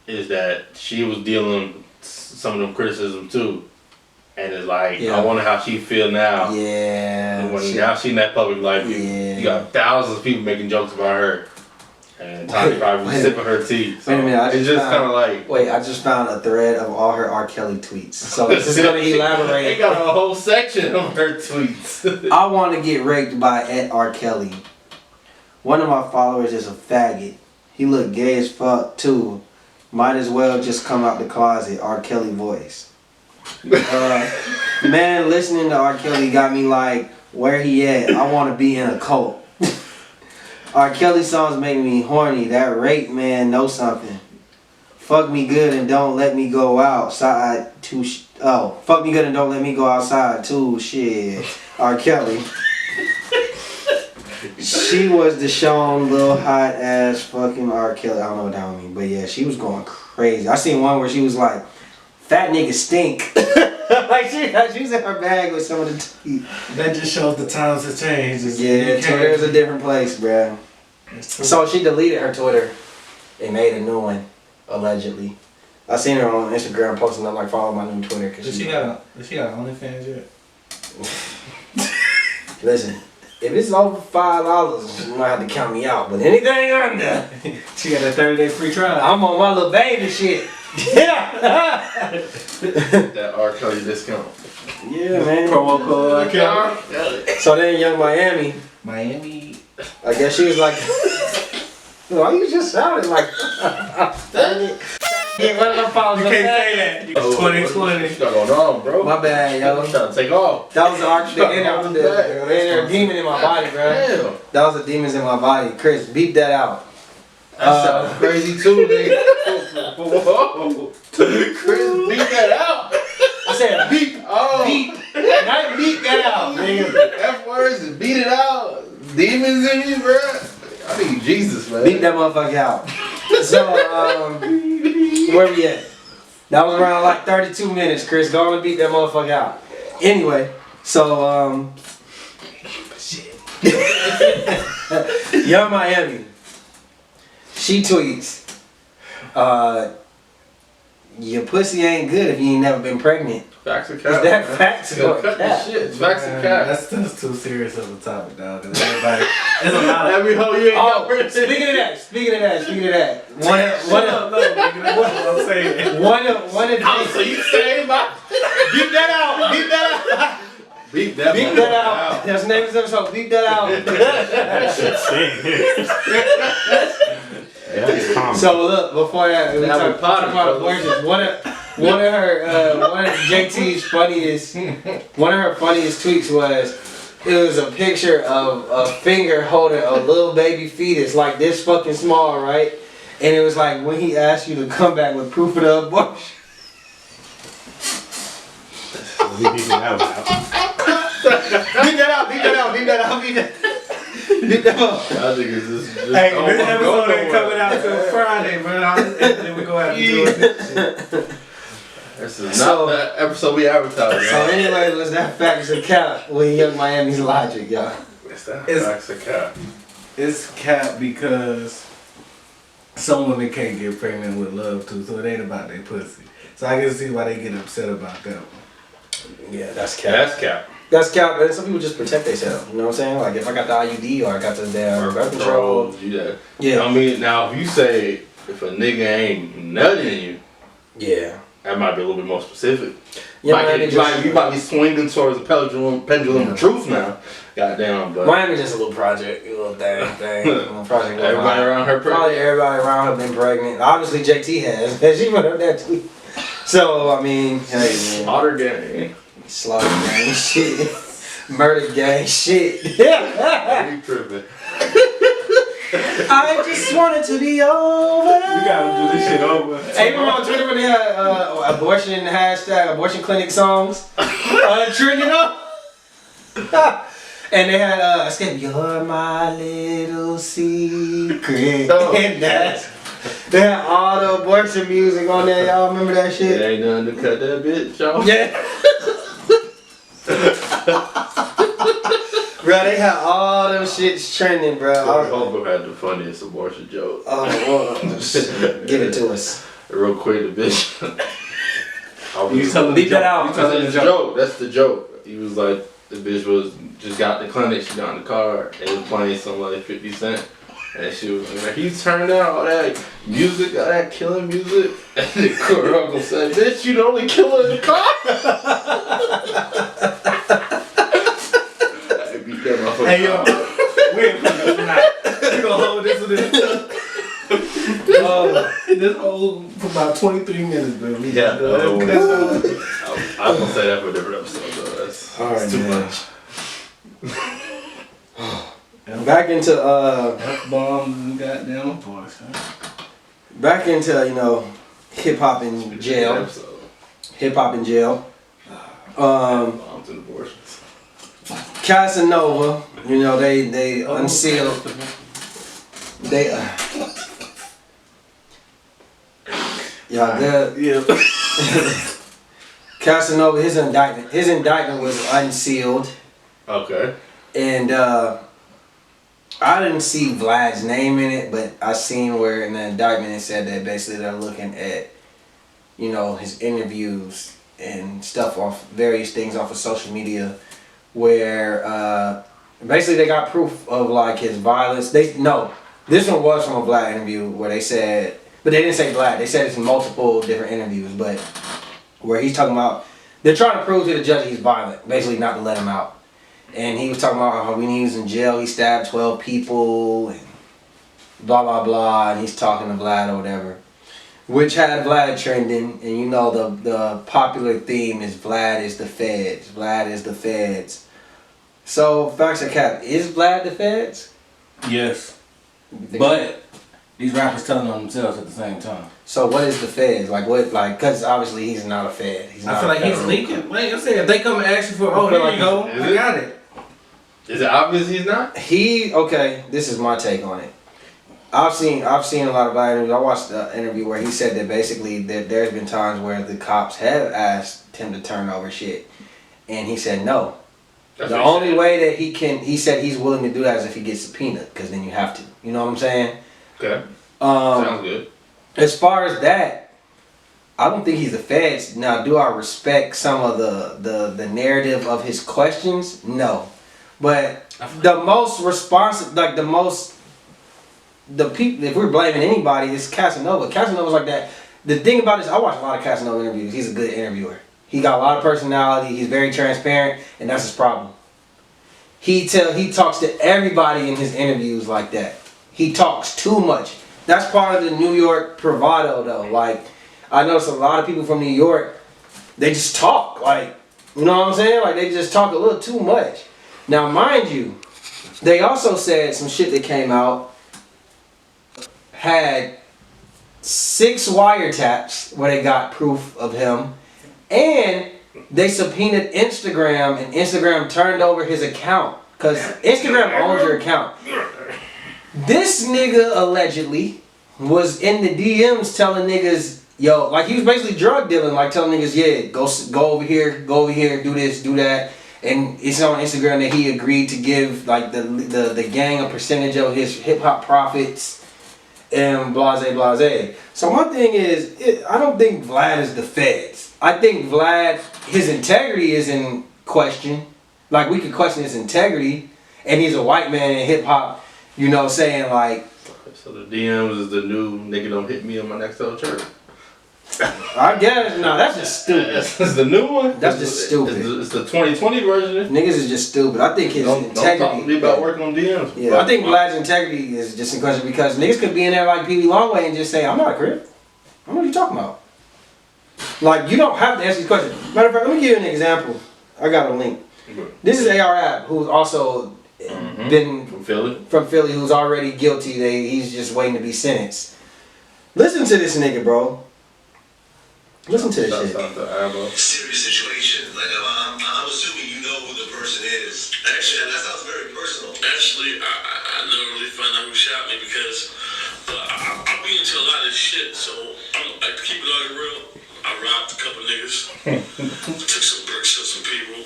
is that she was dealing with some of them criticism too, and it's like Yeah. I wonder how she feel now. Yeah. And when now she in that public life, you got thousands of people making jokes about her, and Tiny probably was sipping her tea. So Wait a minute, I it's just just found- kind of like. Wait, I just found a thread of all her R. Kelly tweets. So this is gonna They elaborate. got a whole section on her tweets. I want to get raped by @R. Kelly. One of my followers is a faggot. He look gay as fuck too. Might as well just come out the closet. R. Kelly voice. Man, listening to R. Kelly got me like, where he at? I want to be in a cult. R. Kelly songs make me horny. That rape man know something. Fuck me good and don't let me go outside too. Fuck me good and don't let me go outside too. Shit. R. Kelly. She was the shown little hot ass fucking R. Kelly. I don't know what that would mean, but yeah, she was going crazy. I seen one where she was like, "Fat niggas stink." Like she was in her bag with some of the tweets. That just shows the times have changed. Yeah, Twitter's a different place, bruh. So she deleted her Twitter and made a new one, allegedly. I seen her on Instagram posting up like, follow my new Twitter. Cause Does she got OnlyFans yet? Listen, if it's over $5, you might have to count me out. But anything under, She got a 30-day free trial. I'm on my little baby shit. Yeah. That R. Kelly discount. Yeah, man. Promo code Kelly. So then Young Miami, Miami. I guess she was like, why you just sounded like, yeah, one of my followers. You can't say that. It's 2020. What's going on, bro? My bad, yo. I'm trying to take off. That was the inner demon in my body, bro. Damn. That was the demons in my body. Chris, beep that out. That sounds crazy too, nigga. Whoa. Chris, beat that out. I said beep, Oh. beep, not beep that out, nigga. F words and beat it out. Demons in you, bro. I need Jesus, man. Beep that motherfucker out. So, where we at? That was around like 32 minutes, Chris. Go on and beat that motherfucker out. Anyway, so, Young Miami. She tweets, your pussy ain't good if you ain't never been pregnant. Facts and Is cap. that man. facts Yeah, or cut cap? this shit. It's facts and cap. That's too serious of a topic, dog. 'Cause everybody, there's a lot of. Every hoe you ain't got Oh, speaking of that. One of I'm saying. Oh, so you saying my beep that out. beat that Beep that out. That's the name of this episode. Beep that out. So look, before that, we That talk was Potter, about brothers. abortions. One of JT's funniest tweets was, it was a picture of a finger holding a little baby fetus like this fucking small, right? And it was like when he asked you to come back with proof of the abortion. Beat that out. I think it's just Hey, don't this go episode ain't nowhere. coming out till Friday, but then we gonna have to do it. This is So- not that episode we advertised. So anyway, was that facts or cap with Young Miami's logic, y'all? It's that It's- facts and cap. It's cap because some women can't get pregnant with love too, so it ain't about their pussy. So I can see why they get upset about that one. Yeah, that's cap. That's cap. That's cap, but some people just protect themselves. You know what I'm saying? Like if I got the IUD or I got the damn birth control. Yeah. Yeah. I mean, now if you say if a nigga ain't nutting in you, Yeah. that might be a little bit more specific. Yeah, Miami you might be swinging towards the pendulum of truth now. Goddamn, but Miami just a little project, a little little project. everybody around her Probably everybody around her been pregnant. Obviously JT has. She put up that tweet. So I mean, hey man. Slaughter gang. Slaughter gang shit. Murder gang shit. Yeah. You tripping. I just want it to be over. We gotta do this shit over. Hey, remember on Twitter when they had abortion hashtag abortion clinic songs trending up? And they had escape. You're my little secret. And they had all the abortion music on there. Y'all remember that shit? There ain't nothing to cut that bitch off. Yeah. Bro, they had all them shits trending, bro. Hobo had the funniest abortion joke. Oh, well, give it to us. Real quick, the bitch. You telling Leave that out. That's the joke. That's the joke. He was like, the bitch was just got the clinic. She got in the car. They was playing some like 50 Cent, and she was like, he turned out all that music, all that killing music. And the court uncle said, "Bitch, you the only killer in the car." I beat that motherfucker. Hey yo, we ain't putting this tonight. We gonna hold this in this whole for about 23 minutes, bro. Yeah, That's I'm gonna say that for a different episode, though. That's Alright, too man. much. Back into F-bombs and goddamn abortion. back into hip hop in jail. Episode. Hip hop in jail. Bombs and abortions. Casanova, they unsealed. They y'all good? Yeah. Casanova, his indictment was unsealed, Okay. and I didn't see Vlad's name in it, but I seen where in the indictment it said that basically they're looking at, his interviews and stuff off various things off of social media, where basically they got proof of like his violence. This one was from a Vlad interview where they said, but they didn't say Vlad. They said it's in multiple different interviews, but where he's talking about they're trying to prove to the judge he's violent, basically not to let him out. And he was talking about how when he was in jail, he stabbed 12 people and blah, blah, blah. And he's talking to Vlad or whatever, which had Vlad trending. And the popular theme is Vlad is the feds. Vlad is the feds. So, facts or cap, is Vlad the feds? Yes. But these rappers telling on themselves at the same time. So what is the feds? Because obviously he's not a fed. He's not I feel like he's federal. leaking. Wait, I'm saying if they come and ask you for, oh, here you go, I got it. Is it obvious he's not? Okay, this is my take on it. I've seen a lot of Vlad interviews. I watched the interview where he said that basically that there's been times where the cops have asked him to turn over shit, and he said no. That's The what he only said. way that he said he's willing to do that is if he gets subpoenaed, because then you have to. You know what I'm saying? Okay. Sounds good. As far as that, I don't think he's the feds. Now, do I respect some of the narrative of his questions? No. But the most responsive, like the people, if we're blaming anybody, it's Casanova. Casanova's like that. The thing about this, I watch a lot of Casanova interviews. He's a good interviewer. He got a lot of personality. He's very transparent, and that's his problem. He talks to everybody in his interviews like that. He talks too much. That's part of the New York bravado, though. Like, I notice a lot of people from New York, they just talk. Like, you know what I'm saying? Like, they just talk a little too much. Now, mind you, they also said some shit that came out had 6 wiretaps where they got proof of him, and they subpoenaed Instagram, and Instagram turned over his account because Instagram owns your account. This nigga allegedly was in the DMs telling niggas, yo, like he was basically drug dealing, like telling niggas, yeah, go over here, do this, do that. And it's on Instagram that he agreed to give like the gang a percentage of his hip hop profits and blase. So my thing is, I don't think Vlad is the feds. I think Vlad, his integrity is in question. Like we could question his integrity, and he's a white man in hip hop. You know, saying like. So the DMs is the new nigga don't hit me on my next door church. I guess no, that's just stupid. That's the new one. That's just stupid. It's the 2020 version. Niggas is just stupid. I think his Don't integrity. talk to me about working on DMs. Yeah, I think Vlad's integrity is just in question because niggas could be in there like Pee Wee Longway and just say, I'm not a crip. I don't know what you talking about. Like, you don't have to answer these questions. Matter of fact, let me give you an example. I got a link. This is AR Ab, who's also been from Philly, who's already guilty. He's just waiting to be sentenced. Listen to this nigga, bro. Listen to this shit. Serious situation. Like, I'm assuming you know who the person is. Actually, that sounds very personal. Actually, I never really found out who shot me because I'll be into a lot of shit. So, I keep it all real. I robbed a couple niggas. Took some bricks from some people.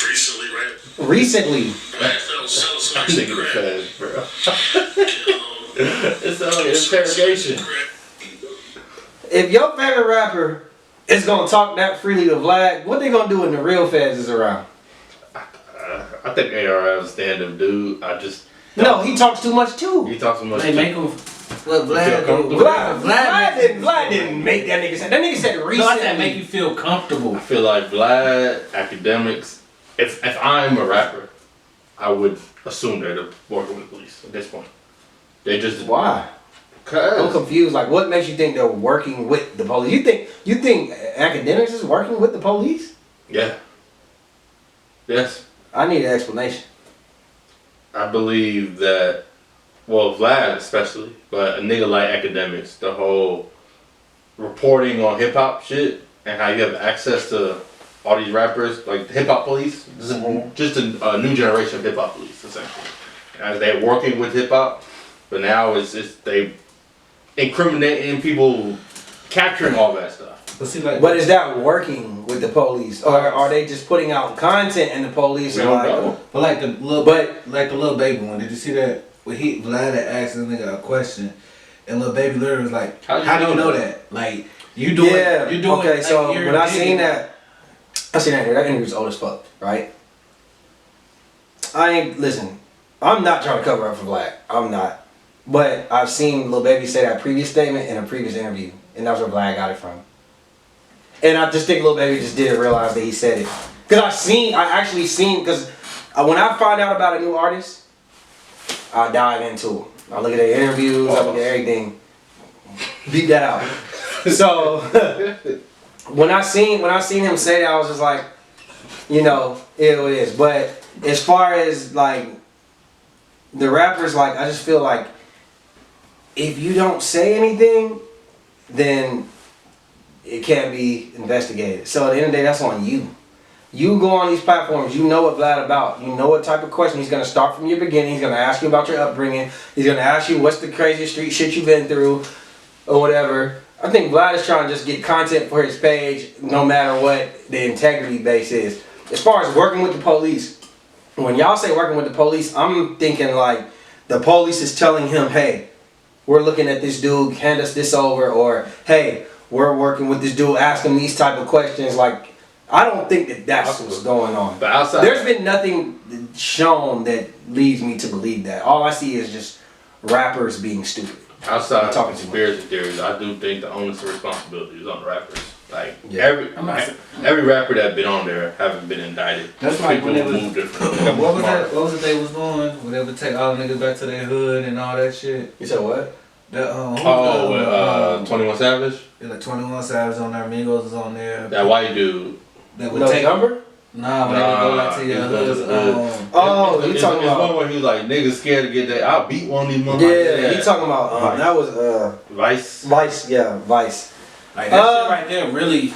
Recently, right? Recently. I was selling some crack. Bro. It's only an interrogation. If your favorite rapper is gonna talk that freely to Vlad, what they gonna do when the real feds is around? I think AR is a stand-up dude. No, he talks too much too. He talks too much. They make him. What Vlad do? Vlad didn't make that nigga say. That nigga said recently. No, I said make you feel comfortable. I feel like Vlad, academics. If I'm a rapper, I would assume they're working with the police at this point. They just why? I'm confused. Like, what makes you think they're working with the police? You think academics is working with the police? Yeah. Yes. I need an explanation. I believe that, well, Vlad especially, but a nigga like academics, the whole reporting on hip hop shit and how you have access to all these rappers, like the hip hop police, this is just a new generation of hip hop police, essentially. As they're working with hip hop, but now it's they incriminating people, capturing all that stuff. But see, like, but is that working with the police, or are they just putting out content and the police? We don't know. But like the little baby one, did you see that? When Vlad had asked the nigga a question, and Lil Baby literally was like, "How do you know that? Like you do it? You do it?" Okay, so like, when I seen that interview was old as fuck, right? Listen, I'm not trying to cover up for Vlad. I'm not. But I've seen Lil Baby say that previous statement in a previous interview, and that's where Vlad got it from. And I just think Lil Baby just didn't realize that he said it. Because because when I find out about a new artist, I dive into it. I look at their interviews, I look at everything. Beat that out. So, when I seen him say that, I was just like, it is. But as far as, like, the rappers, like, I just feel like if you don't say anything, then it can't be investigated. So at the end of the day, that's on you. You go on these platforms, you know what Vlad about. You know what type of question he's going to start from your beginning. He's going to ask you about your upbringing. He's going to ask you what's the craziest street shit you've been through or whatever. I think Vlad is trying to just get content for his page no matter what the integrity base is. As far as working with the police, when y'all say working with the police, I'm thinking like the police is telling him, hey, we're looking at this dude, hand us this over, or hey, we're working with this dude, ask him these type of questions. Like, I don't think that that's what's going on. But outside, there's been nothing shown that leads me to believe that. All I see is just rappers being stupid. Outside of conspiracy theories, I do think the onus of responsibility is on the rappers. Like every rapper that been on there haven't been indicted. That's like people when they move different. What was it they was doing? When they would take all the niggas back to their hood and all that shit. You said what? 21 Savage. Yeah, like 21 Savage on there. Migos is on there. That white dude. That would take number. Nah, when they would go back to your hoods. You talking about? one where he was like, niggas scared to get that. I'll beat one of these motherfuckers. Yeah, he talking about. That was Vice. Vice, yeah, Vice. Like that shit right there, really.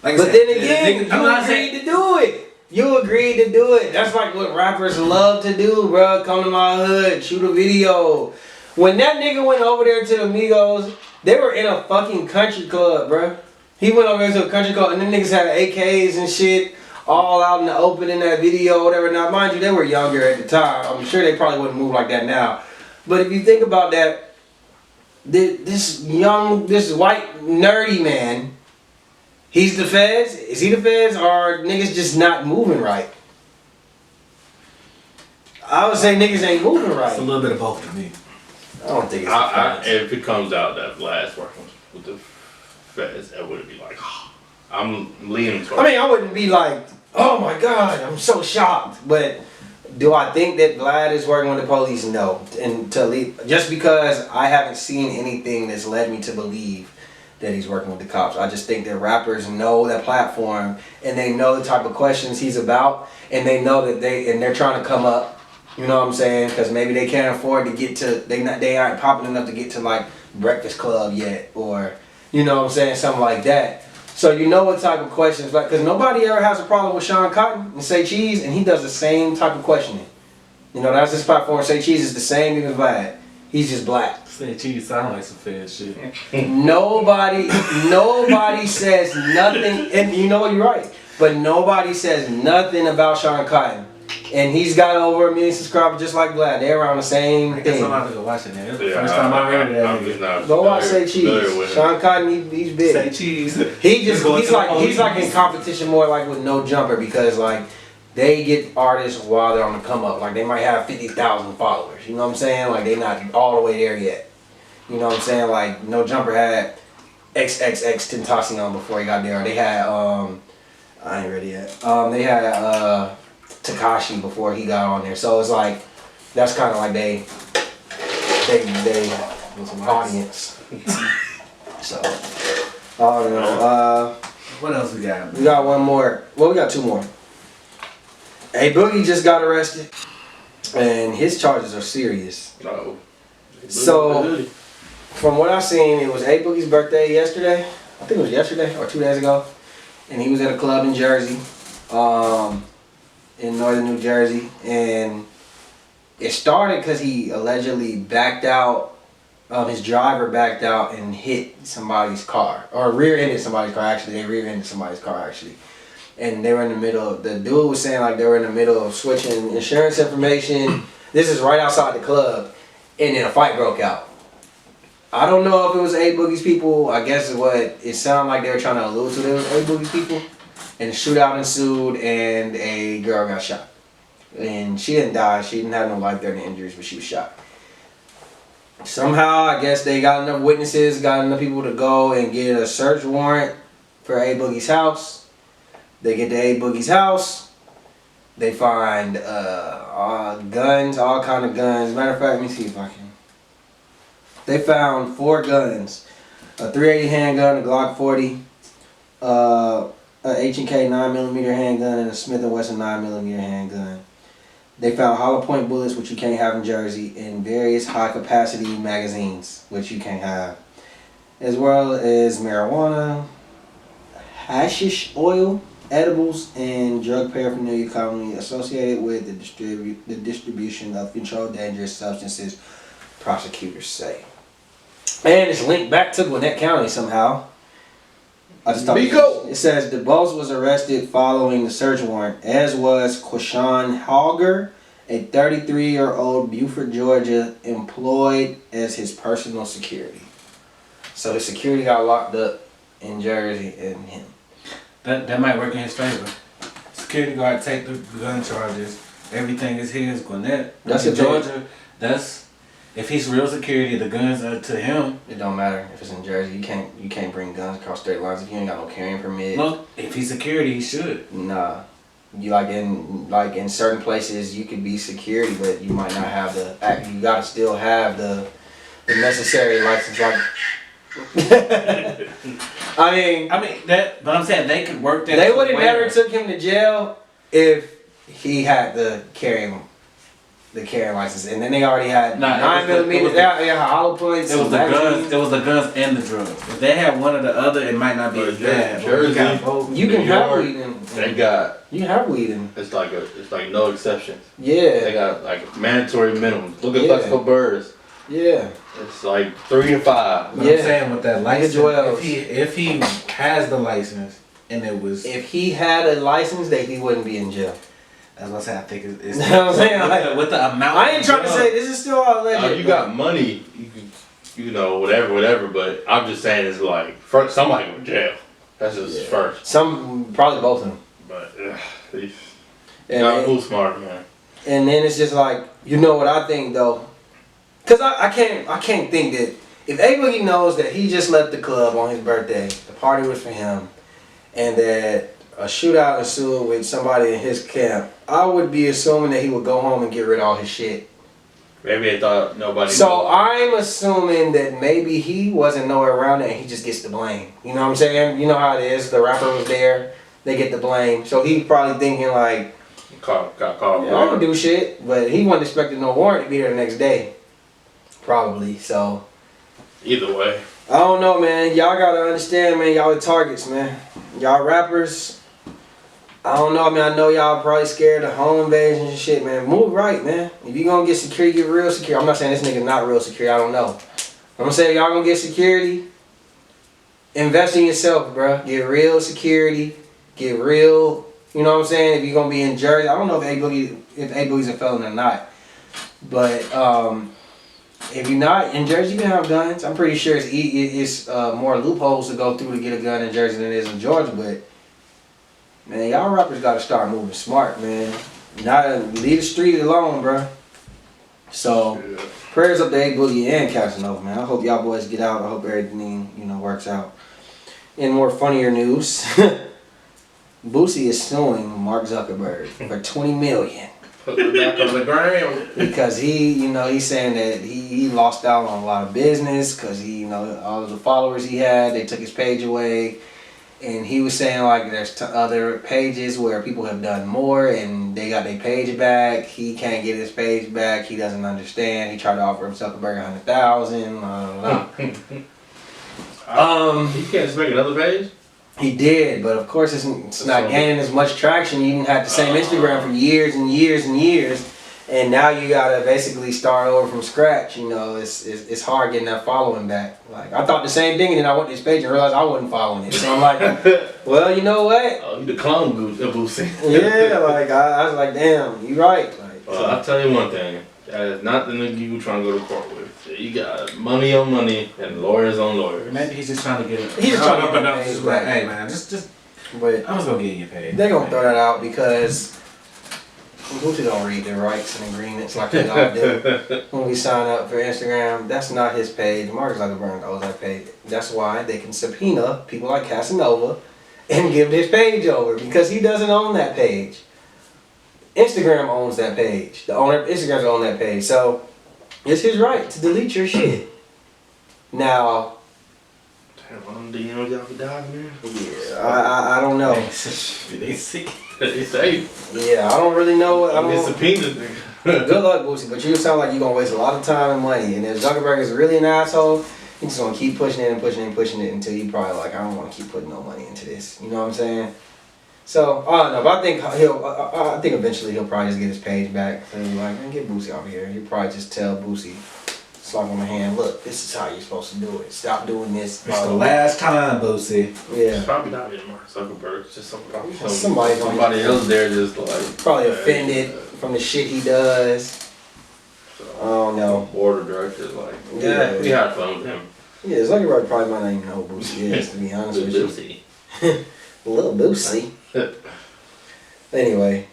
Like but then again, you agreed to do it. You agreed to do it. That's like what rappers love to do, bro. Come to my hood, shoot a video. When that nigga went over there to the Migos, they were in a fucking country club, bro. He went over there to a country club, and them niggas had AKs and shit all out in the open in that video, whatever. Now, mind you, they were younger at the time. I'm sure they probably wouldn't move like that now. But if you think about that, this white nerdy man, he's the feds? Is he the feds, or niggas just not moving right? I would say niggas ain't moving right. It's a little bit of both to me. I don't think it's the feds. If it comes out that Vlad's working with the feds, that would be like, I'm leaning towards. I mean, I wouldn't be like, oh my God, I'm so shocked. But do I think that Vlad is working with the police? No. And just because I haven't seen anything that's led me to believe that he's working with the cops. I just think that rappers know that platform and they know the type of questions he's about, and they know that they're trying to come up. You know what I'm saying? Because maybe they can't afford to get to they aren't popping enough to get to like Breakfast Club yet, or you know what I'm saying, something like that. So you know what type of questions, like, because nobody ever has a problem with Sean Cotton and Say Cheese, and he does the same type of questioning. You know, that's his platform. Say Cheese is the same even Vlad. He's just black. Say Cheese sound like some fair shit. Nobody says nothing, and you know what, you're right. But nobody says nothing about Sean Cotton. And he's got over 1 million subscribers just like Vlad. They're around the same I guess thing. I'm about to go watch it now. That's the Yeah, first time I heard of that. I'm just not Go watch Say familiar Cheese. with him. Sean Cotton, he's big. Say Cheese. He's like in competition more like with No Jumper, because like they get artists while they're on the come up. Like they might have 50,000 followers. You know what I'm saying? Like they not all the way there yet. You know what I'm saying? Like No Jumper had XXX Tentacion before he got there. They had I ain't ready yet. They had Takashi before he got on there. So it's like that's kind of like they audience. So I don't know. What else we got? We got one more. Well, we got two more. A Boogie just got arrested, and his charges are serious. No. So, from what I've seen, it was A Boogie's birthday yesterday. I think it was yesterday or 2 days ago, and he was at a club in Jersey, in northern New Jersey, and it started because he allegedly backed out. His driver backed out and hit somebody's car, or rear-ended somebody's car. Actually, they rear-ended somebody's car actually, and they were in the middle. The dude was saying like they were in the middle of switching insurance information. This is right outside the club, and then a fight broke out. I don't know if it was A Boogie's people. I guess what it sounded like they were trying to allude to. There was A Boogie's people, and a shootout ensued, and a girl got shot, and she didn't die. She didn't have no life-threatening injuries, but she was shot. Somehow, I guess they got enough witnesses, got enough people to go and get a search warrant for A Boogie's house. They get to A Boogie's house. They find guns, all kind of guns. Matter of fact, let me see if I can. They found 4 guns: a .380 handgun, a Glock 40, a H&K 9mm handgun, and a Smith & Wesson 9mm handgun. They found hollow point bullets, which you can't have in Jersey, and various high capacity magazines, which you can't have, as well as marijuana, hashish oil, edibles, and drug paraphernalia commonly associated with the distribution of controlled dangerous substances, prosecutors say. And it's linked back to Gwinnett County somehow. I just thought it says DeBose was arrested following the search warrant, as was Quashawn Hauger, a 33-year-old Buford, Georgia, employed as his personal security. So the security got locked up in Jersey and him. That might work in his favor. Security guard take the gun charges. Everything is his. Gwinnett. That's in a Georgia. That's if he's real security. The guns are to him. It don't matter if it's in Jersey. You can't bring guns across state lines if you ain't got no carrying permit. No, if he's security, he should. Nah. You like in certain places you could be security, but you might not have the act. You gotta still have the necessary license. I mean that. But I'm saying they could work that. They would have never took him to jail if he had the carrying license, and then they already had 9mm. Yeah, hollow points. It was the guns. It was the guns and the drugs. If they had one or the other, it might not be as bad. Jersey, you can have weed in. They got. You can have weed in. It's like no exceptions. Yeah. They got like mandatory minimums. Look at Lexico Birds. Yeah. It's like 3 to 5. But I'm saying with that license, Joel's. if he has the license and it was, if he had a license, that he wouldn't be in jail. That's what I'm saying. I think it's You know what I'm saying? Like, with the amount. I ain't trying to say this is still all alleged. You got money, you know, whatever. But I'm just saying it's like first somebody go to jail. That's just first. Some probably both of them. But you And gotta move smart, man. And then it's just like, you know what I think though, because I can't think that if A Boogie knows that he just left the club on his birthday, the party was for him, and that a shootout ensued with somebody in his camp, I would be assuming that he would go home and get rid of all his shit. Maybe they thought nobody. So I'm assuming that maybe he wasn't nowhere around it and he just gets the blame. You know what I'm saying? You know how it is. The rapper was there. They get the blame. So he's probably thinking like, got caught. yeah, I can do shit. But he wasn't expecting no warrant to be there the next day. Probably. So Either way. I don't know, man. Y'all gotta understand, man. Y'all the targets, man. Y'all rappers. I don't know. I mean, I know y'all probably scared of home invasions and shit, man. Move right, man. If you gonna get security, get real security. I'm not saying this nigga not real security. I don't know. I'm gonna say y'all gonna get security. Invest in yourself, bro. Get real security. Get real. You know what I'm saying? If you're gonna be in Jersey, I don't know if A Boogie's a felon or not, but if you're not in Jersey, you can have guns. I'm pretty sure it's more loopholes to go through to get a gun in Jersey than it is in Georgia, but. Man, y'all rappers gotta start moving smart, man. Not leave the street alone, bro. So, prayers up to A Boogie and Casanova, man. I hope y'all boys get out. I hope everything, works out. In more funnier news, Boosie is suing Mark Zuckerberg for $20 million. Put it back on the ground. Because he's saying that he lost out on a lot of business because all of the followers he had, they took his page away. And he was saying like there's other pages where people have done more and they got their page back. He can't get his page back. He doesn't understand. He tried to offer Zuckerberg $100,000. You can't just make another page? He did, but of course it's not gaining as much traction. You didn't have the same Instagram for years and years and years. And now you gotta basically start over from scratch. It's hard getting that following back. Like I thought the same thing, and then I went to this page and realized I wasn't following it. So I'm like, well, you know what? Oh, you the clone Boosie. Yeah, like I was like, damn, you right. Like, Well, I'll tell you one thing. That is not the nigga you trying to go to court with. You got money on money and lawyers on lawyers. Maybe he's just trying to get it. He's just trying to get up. his Like, page hey back. man, just But I'm just gonna get you paid. they're gonna throw that out because Boosie don't read the rights and agreements like we all do. When we sign up for Instagram, that's not his page. Mark Zuckerberg owns that page. That's why they can subpoena people like Casanova and give this page over because he doesn't own that page. Instagram owns that page. The owner of Instagram's own that page. So it's his right to delete your shit. Now, Damn, I'm DMs y'all for diving in. yeah, I don't know. They sick. They say Yeah, I don't really know. I it's don't. subpoenaed. Good luck, Boosie, but you sound like you're gonna waste a lot of time and money. And if Zuckerberg is really an asshole, he's just gonna keep pushing it and pushing it and pushing it until you probably like, I don't want to keep putting no money into this. You know what I'm saying? So I don't know, but I think I think eventually he'll probably just get his page back. So he's like, man, get Boosie out here. He'll probably just tell Boosie, slap on the hand, look, this is how you're supposed to do it. Stop doing this. It's the last time, Boosie. Yeah. It's probably not even Mark Zuckerberg. It's just Somebody else there just like Probably offended from the shit he does. So, I don't know. board of directors like Yeah. we had fun with him. Yeah, Zuckerberg probably might not even know who Boosie is, to be honest with you. Boosie. Little Boosie. Anyway,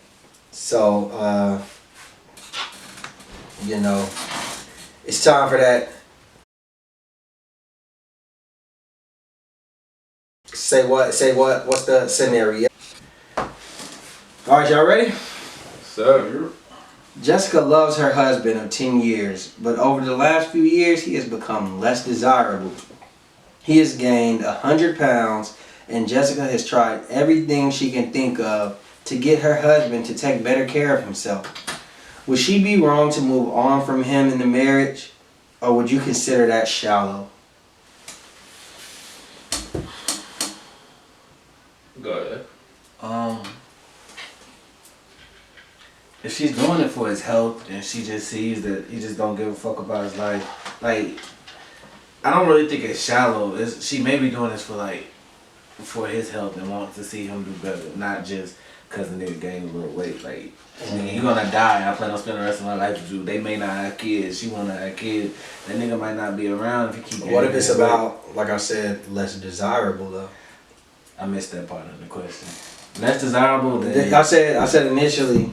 so it's time for that. Say what? What's the scenario? Alright, y'all ready? So Jessica loves her husband of 10 years, but over the last few years he has become less desirable. He has gained 100 pounds and Jessica has tried everything she can think of to get her husband to take better care of himself. Would she be wrong to move on from him in the marriage, or would you consider that shallow? go ahead. If she's doing it for his health and she just sees that he just don't give a fuck about his life, like, I don't really think it's shallow. She may be doing this for his health and wants to see him do better, not just because the nigga gained a little weight. Like, nigga, you gonna die. I plan on spending the rest of my life with you. They may not have kids. She wanna have kids. That nigga might not be around if you keep. What if it's gaining weight. about, like I said, less desirable though? I missed that part of the question. Less desirable than. I said initially,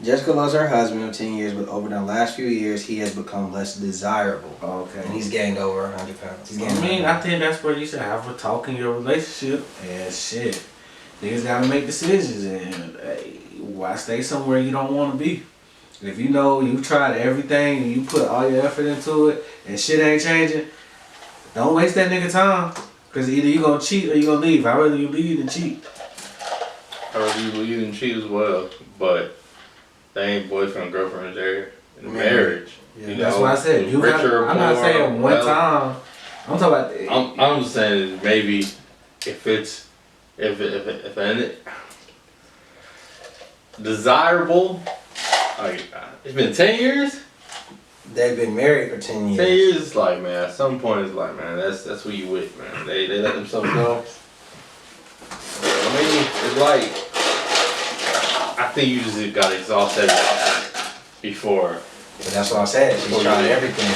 Jessica loves her husband of 10 years, but over the last few years he has become less desirable. Okay. And he's gained over 100 pounds. He's gained I mean, 100 I think that's where you should have a talk in your relationship. And shit, niggas gotta make decisions, and hey, why stay somewhere you don't want to be? If you know you tried everything and you put all your effort into it and shit ain't changing, don't waste that nigga time. Cause either you gonna cheat or you gonna leave. I'd rather you leave than cheat. I heard you leave and cheat as well, but they ain't boyfriend girlfriend there in marriage. Yeah, You That's know, why I said you got. richer or I'm not poor, saying one well, time. I'm talking about. I'm just saying maybe if it's if any desirable, like it's been 10 years. They've been married for 10 years. 10 years is like, man, at some point it's like, man, that's who you with, man. They let themselves go. I mean, it's like, I think you just gotta exhaust everything before. But that's what I said. She's tried everything.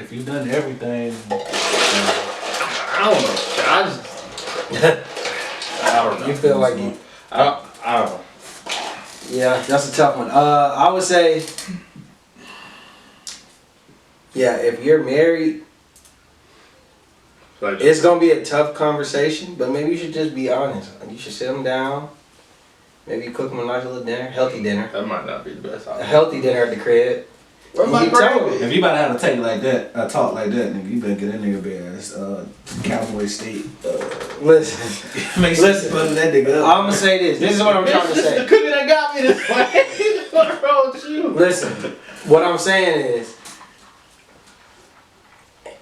If you've done everything, I don't know. I don't know. You feel like you. I don't know. Yeah, that's a tough one. I would say, yeah, if you're married, Like, it's gonna be a tough conversation. But maybe you should just be honest. You should sit them down. Maybe you cook them a nice little dinner, healthy dinner, that might not be the best a option. healthy dinner at the crib. Where my You tell gravy? if you about to have a take like that, a talk like that, nigga, you better get that nigga big ass Cowboy State. Listen, Make sure you Listen. put that nigga I'm up. gonna say this. This is what I'm trying to This is the say. cookie that got me this way. What's wrong with you? Listen, what I'm saying is,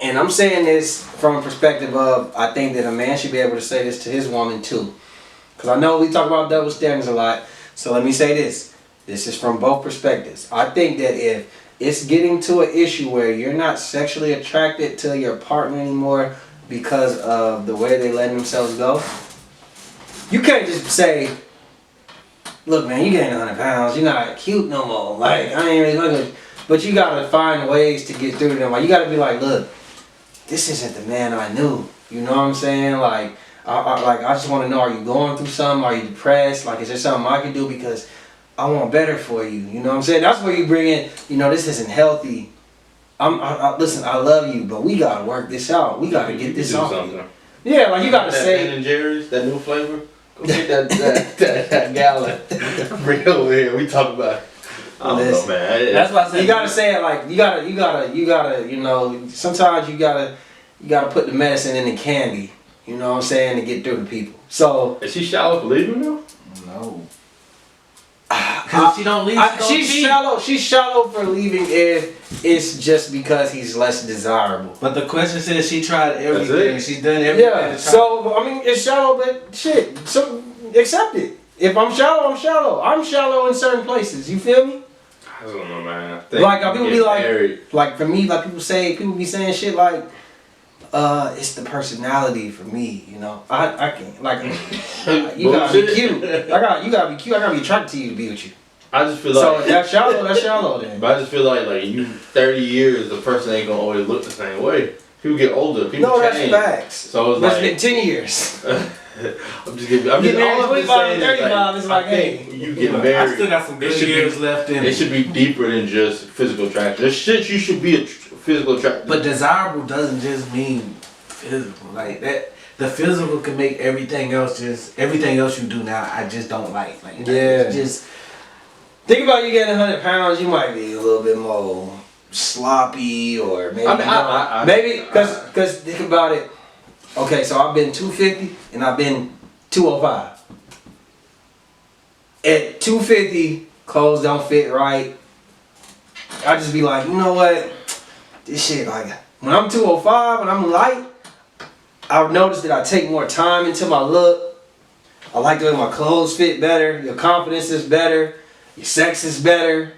and I'm saying this from a perspective of, I think that a man should be able to say this to his woman too. Because I know we talk about double standards a lot. So let me say this. This is from both perspectives. I think that if it's getting to an issue where you're not sexually attracted to your partner anymore because of the way they let themselves go, you can't just say, look, man, you gained 100 pounds. You're not cute no more. Like, I ain't really looking. But you got to find ways to get through to them. Like, you got to be like, look, this isn't the man I knew. You know what I'm saying? Like, I just want to know, are you going through something? Are you depressed? Like, is there something I can do? Because I want better for you. You know what I'm saying? That's where you bring in, this isn't healthy. Listen, I love you, but we got to work this out. We got to get this off. Yeah, like, you got to that say. Ben and Jerry's, that new flavor. Go get that gallon. Bring it over here. We talk about it. I don't know, Listen. man. That's why I said You gotta say it like you gotta. Sometimes you gotta put the medicine in the candy. You know what I'm saying, to get through to people. So Is she shallow for leaving though? no. Cause if she don't leave, she's shallow. She's shallow for leaving if it's just because he's less desirable. But the question says she tried everything. it. She's done everything. Yeah. So I mean, it's shallow, but shit. So accept it. If I'm shallow, I'm shallow. I'm shallow in certain places. You feel me? I don't know, man. I think Like, people be getting like- married, Like for me, like people be saying shit like, it's the personality for me, I can't, like, you gotta be Bullshit. cute. You gotta be cute. I gotta be attracted to you to be with you. I just feel So like. if that's shallow then. But I just feel like you 30 years, the person ain't gonna always look the same way. People get older. People No, that's change. facts. So it's But like. it's been 10 years. I'm just giving. I'm Get just married all I'm just 25 saying and is 35, it's like, I think hey. when you get I married. still got some it good should be- years left in It it. should be deeper than just physical attraction. There's shit you should be a physical attraction. But desirable doesn't just mean physical. Like that, the physical can make everything else you do now. I just don't like. Like Yeah. it's just Think about you getting 100 pounds, you might be a little bit more sloppy, or maybe maybe because think about it. Okay, so I've been 250 and I've been 205. At 250, clothes don't fit right. I just be like, you know what? This shit, like, when I'm 205 and I'm light, I've noticed that I take more time into my look. I like the way my clothes fit better. Your confidence is better. Your sex is better.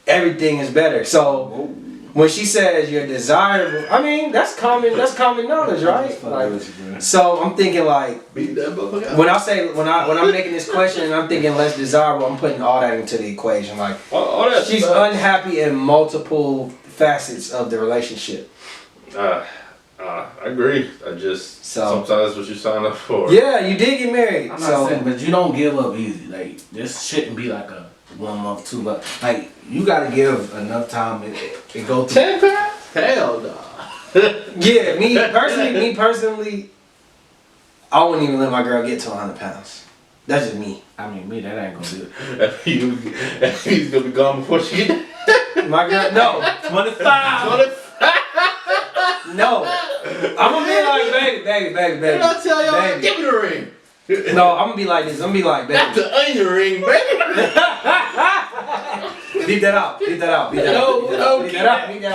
Everything is better. So when she says you're desirable, I mean that's common knowledge, right? Like, so I'm thinking like Beat that motherfucker. when I'm making this question and I'm thinking less desirable, I'm putting all that into the equation. Like All that she's stuff. unhappy in multiple facets of the relationship. I agree. I just sometimes that's what you sign up for. Yeah, you did get married. I'm not So saying, but you don't give up easy. Like this shouldn't be like a 1 month, 2 months. Like you gotta give enough time. It go through. 10 pounds? Hell no. yeah, me personally, I wouldn't even let my girl get to 100 pounds. That's just me. I mean, me, that ain't gonna do it. He's gonna be gone before she get. My girl, no. 25. No. I'm gonna be like, baby. I tell y'all, Baby. give me the ring. No, I'm gonna be like this. I'm gonna be like, Not baby. the onion ring, baby. Beat that out. Beat that out. Beat that out. Beat that out. Beat that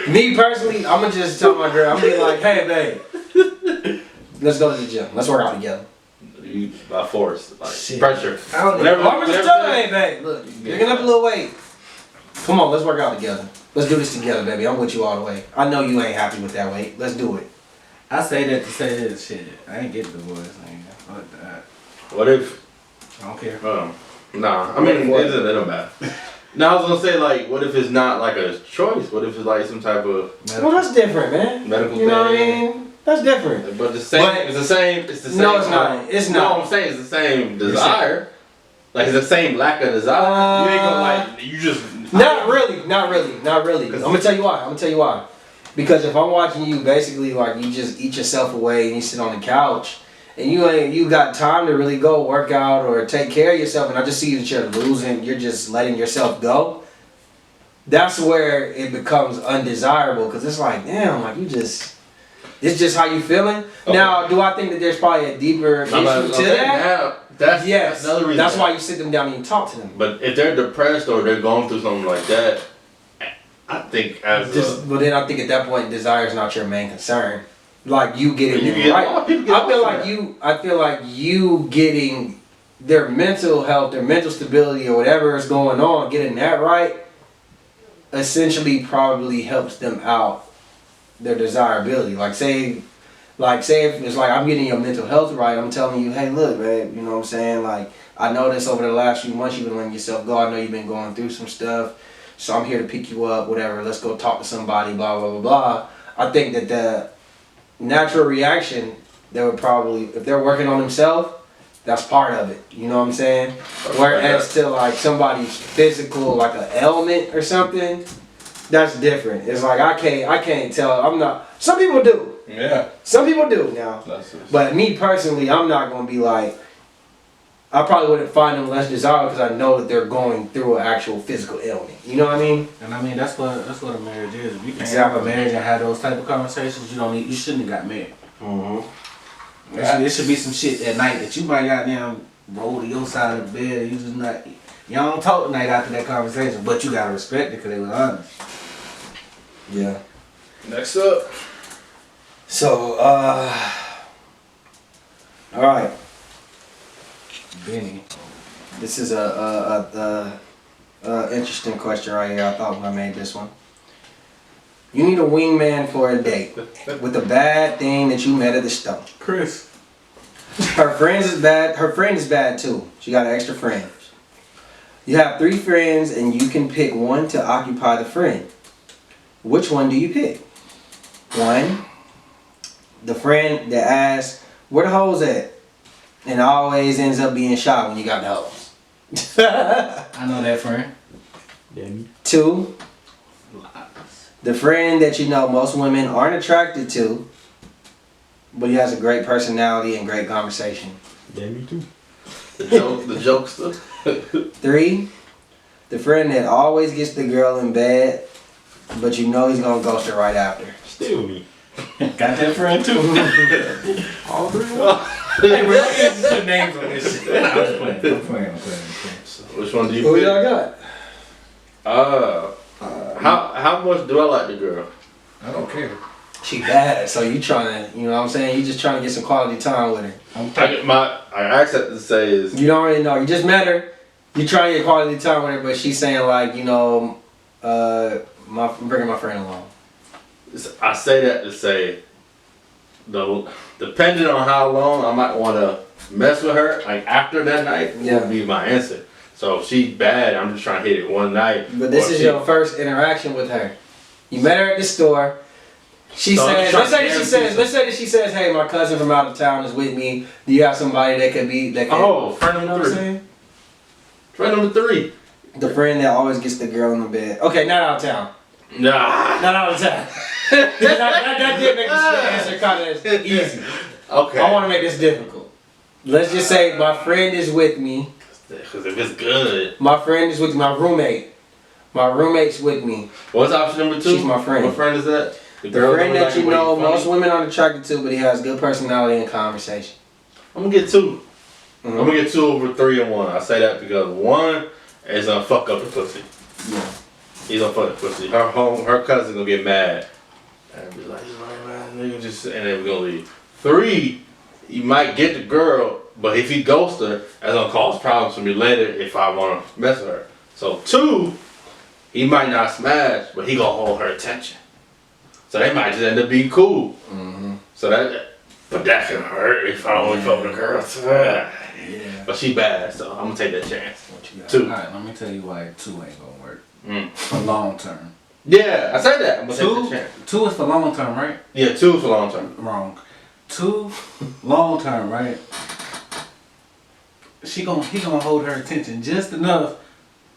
out. Me personally, I'm gonna just tell my girl, I'm gonna be like, hey, babe, let's go to the gym. Let's work out together. You by force, like Shit. pressure. I don't Whatever- I'm gonna just whatever- tell her, hey, babe, look, you're getting up a little weight. Come on, let's work out together. Let's do this together, baby. I'm with you all the way. I know you ain't happy with that weight. Let's do it. I say that to say this shit. I ain't get divorced, nigga. Fuck that. What if? I don't care. Nah. I mean, What? it isn't bad. No, I was gonna say like, what if it's not like a choice? What if it's like some type of Well, that's different, man. medical You know what I thing? mean? That's different. But it's the same. It's the same. No, it's not. It's No, not. I'm saying it's the same desire. Like it's the same lack of desire. You ain't gonna like. You just. Not really. I'm gonna tell you why. Because if I'm watching you, basically, like you just eat yourself away and you sit on the couch, and you got time to really go work out or take care of yourself, and I just see that you're losing, you're just letting yourself go. That's where it becomes undesirable because it's like, damn, like it's just how you feeling. Okay. Now, do I think that there's probably a deeper issue to that? That's Yes. another reason. That's why you sit them down and you talk to them. But if they're depressed or they're going through something like that, I think But then I think at that point, desire is not your main concern. Like you getting You them get- a lot right. of people get I feel lost like in I feel like you getting their mental health, their mental stability, or whatever is going on, getting that right, essentially probably helps them out their desirability. Like say if it's like I'm getting your mental health right, I'm telling you, hey, look, babe, you know what I'm saying? Like I noticed over the last few months you've been letting yourself go. I know you've been going through some stuff. So I'm here to pick you up, whatever. Let's go talk to somebody, blah, blah, blah, blah. I think that the natural reaction, they would probably, if they're working on themselves, that's part of it. You know what I'm saying? Whereas to like somebody's physical, like an ailment or something, that's different. It's like I can't tell. I'm not. Some people do. Yeah. Some people do now. That's just, But me personally, I'm not gonna be like. I probably wouldn't find them less desirable because I know that they're going through an actual physical ailment. You know what I mean? And I mean, that's what a marriage is. If you can't Exactly. have a marriage and have those type of conversations, you shouldn't have got married. Mm-hmm. There should be some shit at night that you might goddamn roll to your side of the bed and you just not. You don't talk tonight after that conversation, but you gotta respect it because they was honest. Yeah. next up. So, all right. Benny. This is a interesting question right here. I thought when I made this one. You need a wingman for a date with a bad thing that you met at the store. Chris. Her friends is bad. Her friend is bad too. She got an extra friend. You have 3 friends and you can pick one to occupy the friend. Which one do you pick? 1, the friend that asks, where the hoes at? And always ends up being shy when you got the hoes. I know that friend. 2, the friend that you know most women aren't attracted to, but he has a great personality and great conversation. Yeah, me too. The jokester. 3, the friend that always gets the girl in bed, but you know he's gonna ghost her right after. Still me. Got that friend too. All 3. Hey, we're going to put names on this shit. I'm just playing. I'm playing. Which one do you Who pick? y'all got? How much do I like the girl? I don't care. She bad, so you trying to, you know what I'm saying? You just trying to get some quality time with her. I asked that to say is You don't already know. You just met her. You trying to get quality time with her, but she's saying like, you know, I'm bringing my friend along. I say that to say depending on how long I might want to mess with her, like after that night would be my answer. So if she's bad, I'm just trying to hit it one night. But this is your first interaction with her. You met her at the store. She says, let's say that she says, hey, my cousin from out of town is with me. Do you have somebody that could be that? Friend you know number what I'm 3. saying? Friend number 3. The friend that always gets the girl in the bed. Okay, not out of town. Nah. Not out of town. that did make the answer kind of easy. Okay. I want to make this difficult. Let's just say my friend is with me. Because if it's good. My friend is with me. My roommate. My roommate's with me. What's option number 2? She's my friend. What friend is that? The friend that you know most women aren't attracted to, but he has good personality and conversation. I'm gonna get 2. Mm-hmm. I'm gonna get 2 over 3 and 1. I say that because 1 is gonna fuck up the pussy. Yeah. He's gonna fuck the pussy. Her cousin gonna get mad. And be like, man, nigga, just, and then we're gonna leave. 3, you might get the girl, but if he ghosts her, that's gonna cause problems for me later if I wanna mess with her. So 2, he might not smash, but he gonna hold her attention. So they might just end up being cool. Mm-hmm. So but that can hurt if I only fuck with a girl. Yeah. But she bad, so I'm gonna take that chance. What you got? 2. Alright, let me tell you why 2 ain't gonna work. Mm. For long term. Yeah, I said that. I'm gonna take 2, that chance. 2 is for long term, right? Yeah, 2 for long term. Wrong. 2, long term, right? He gonna hold her attention just enough,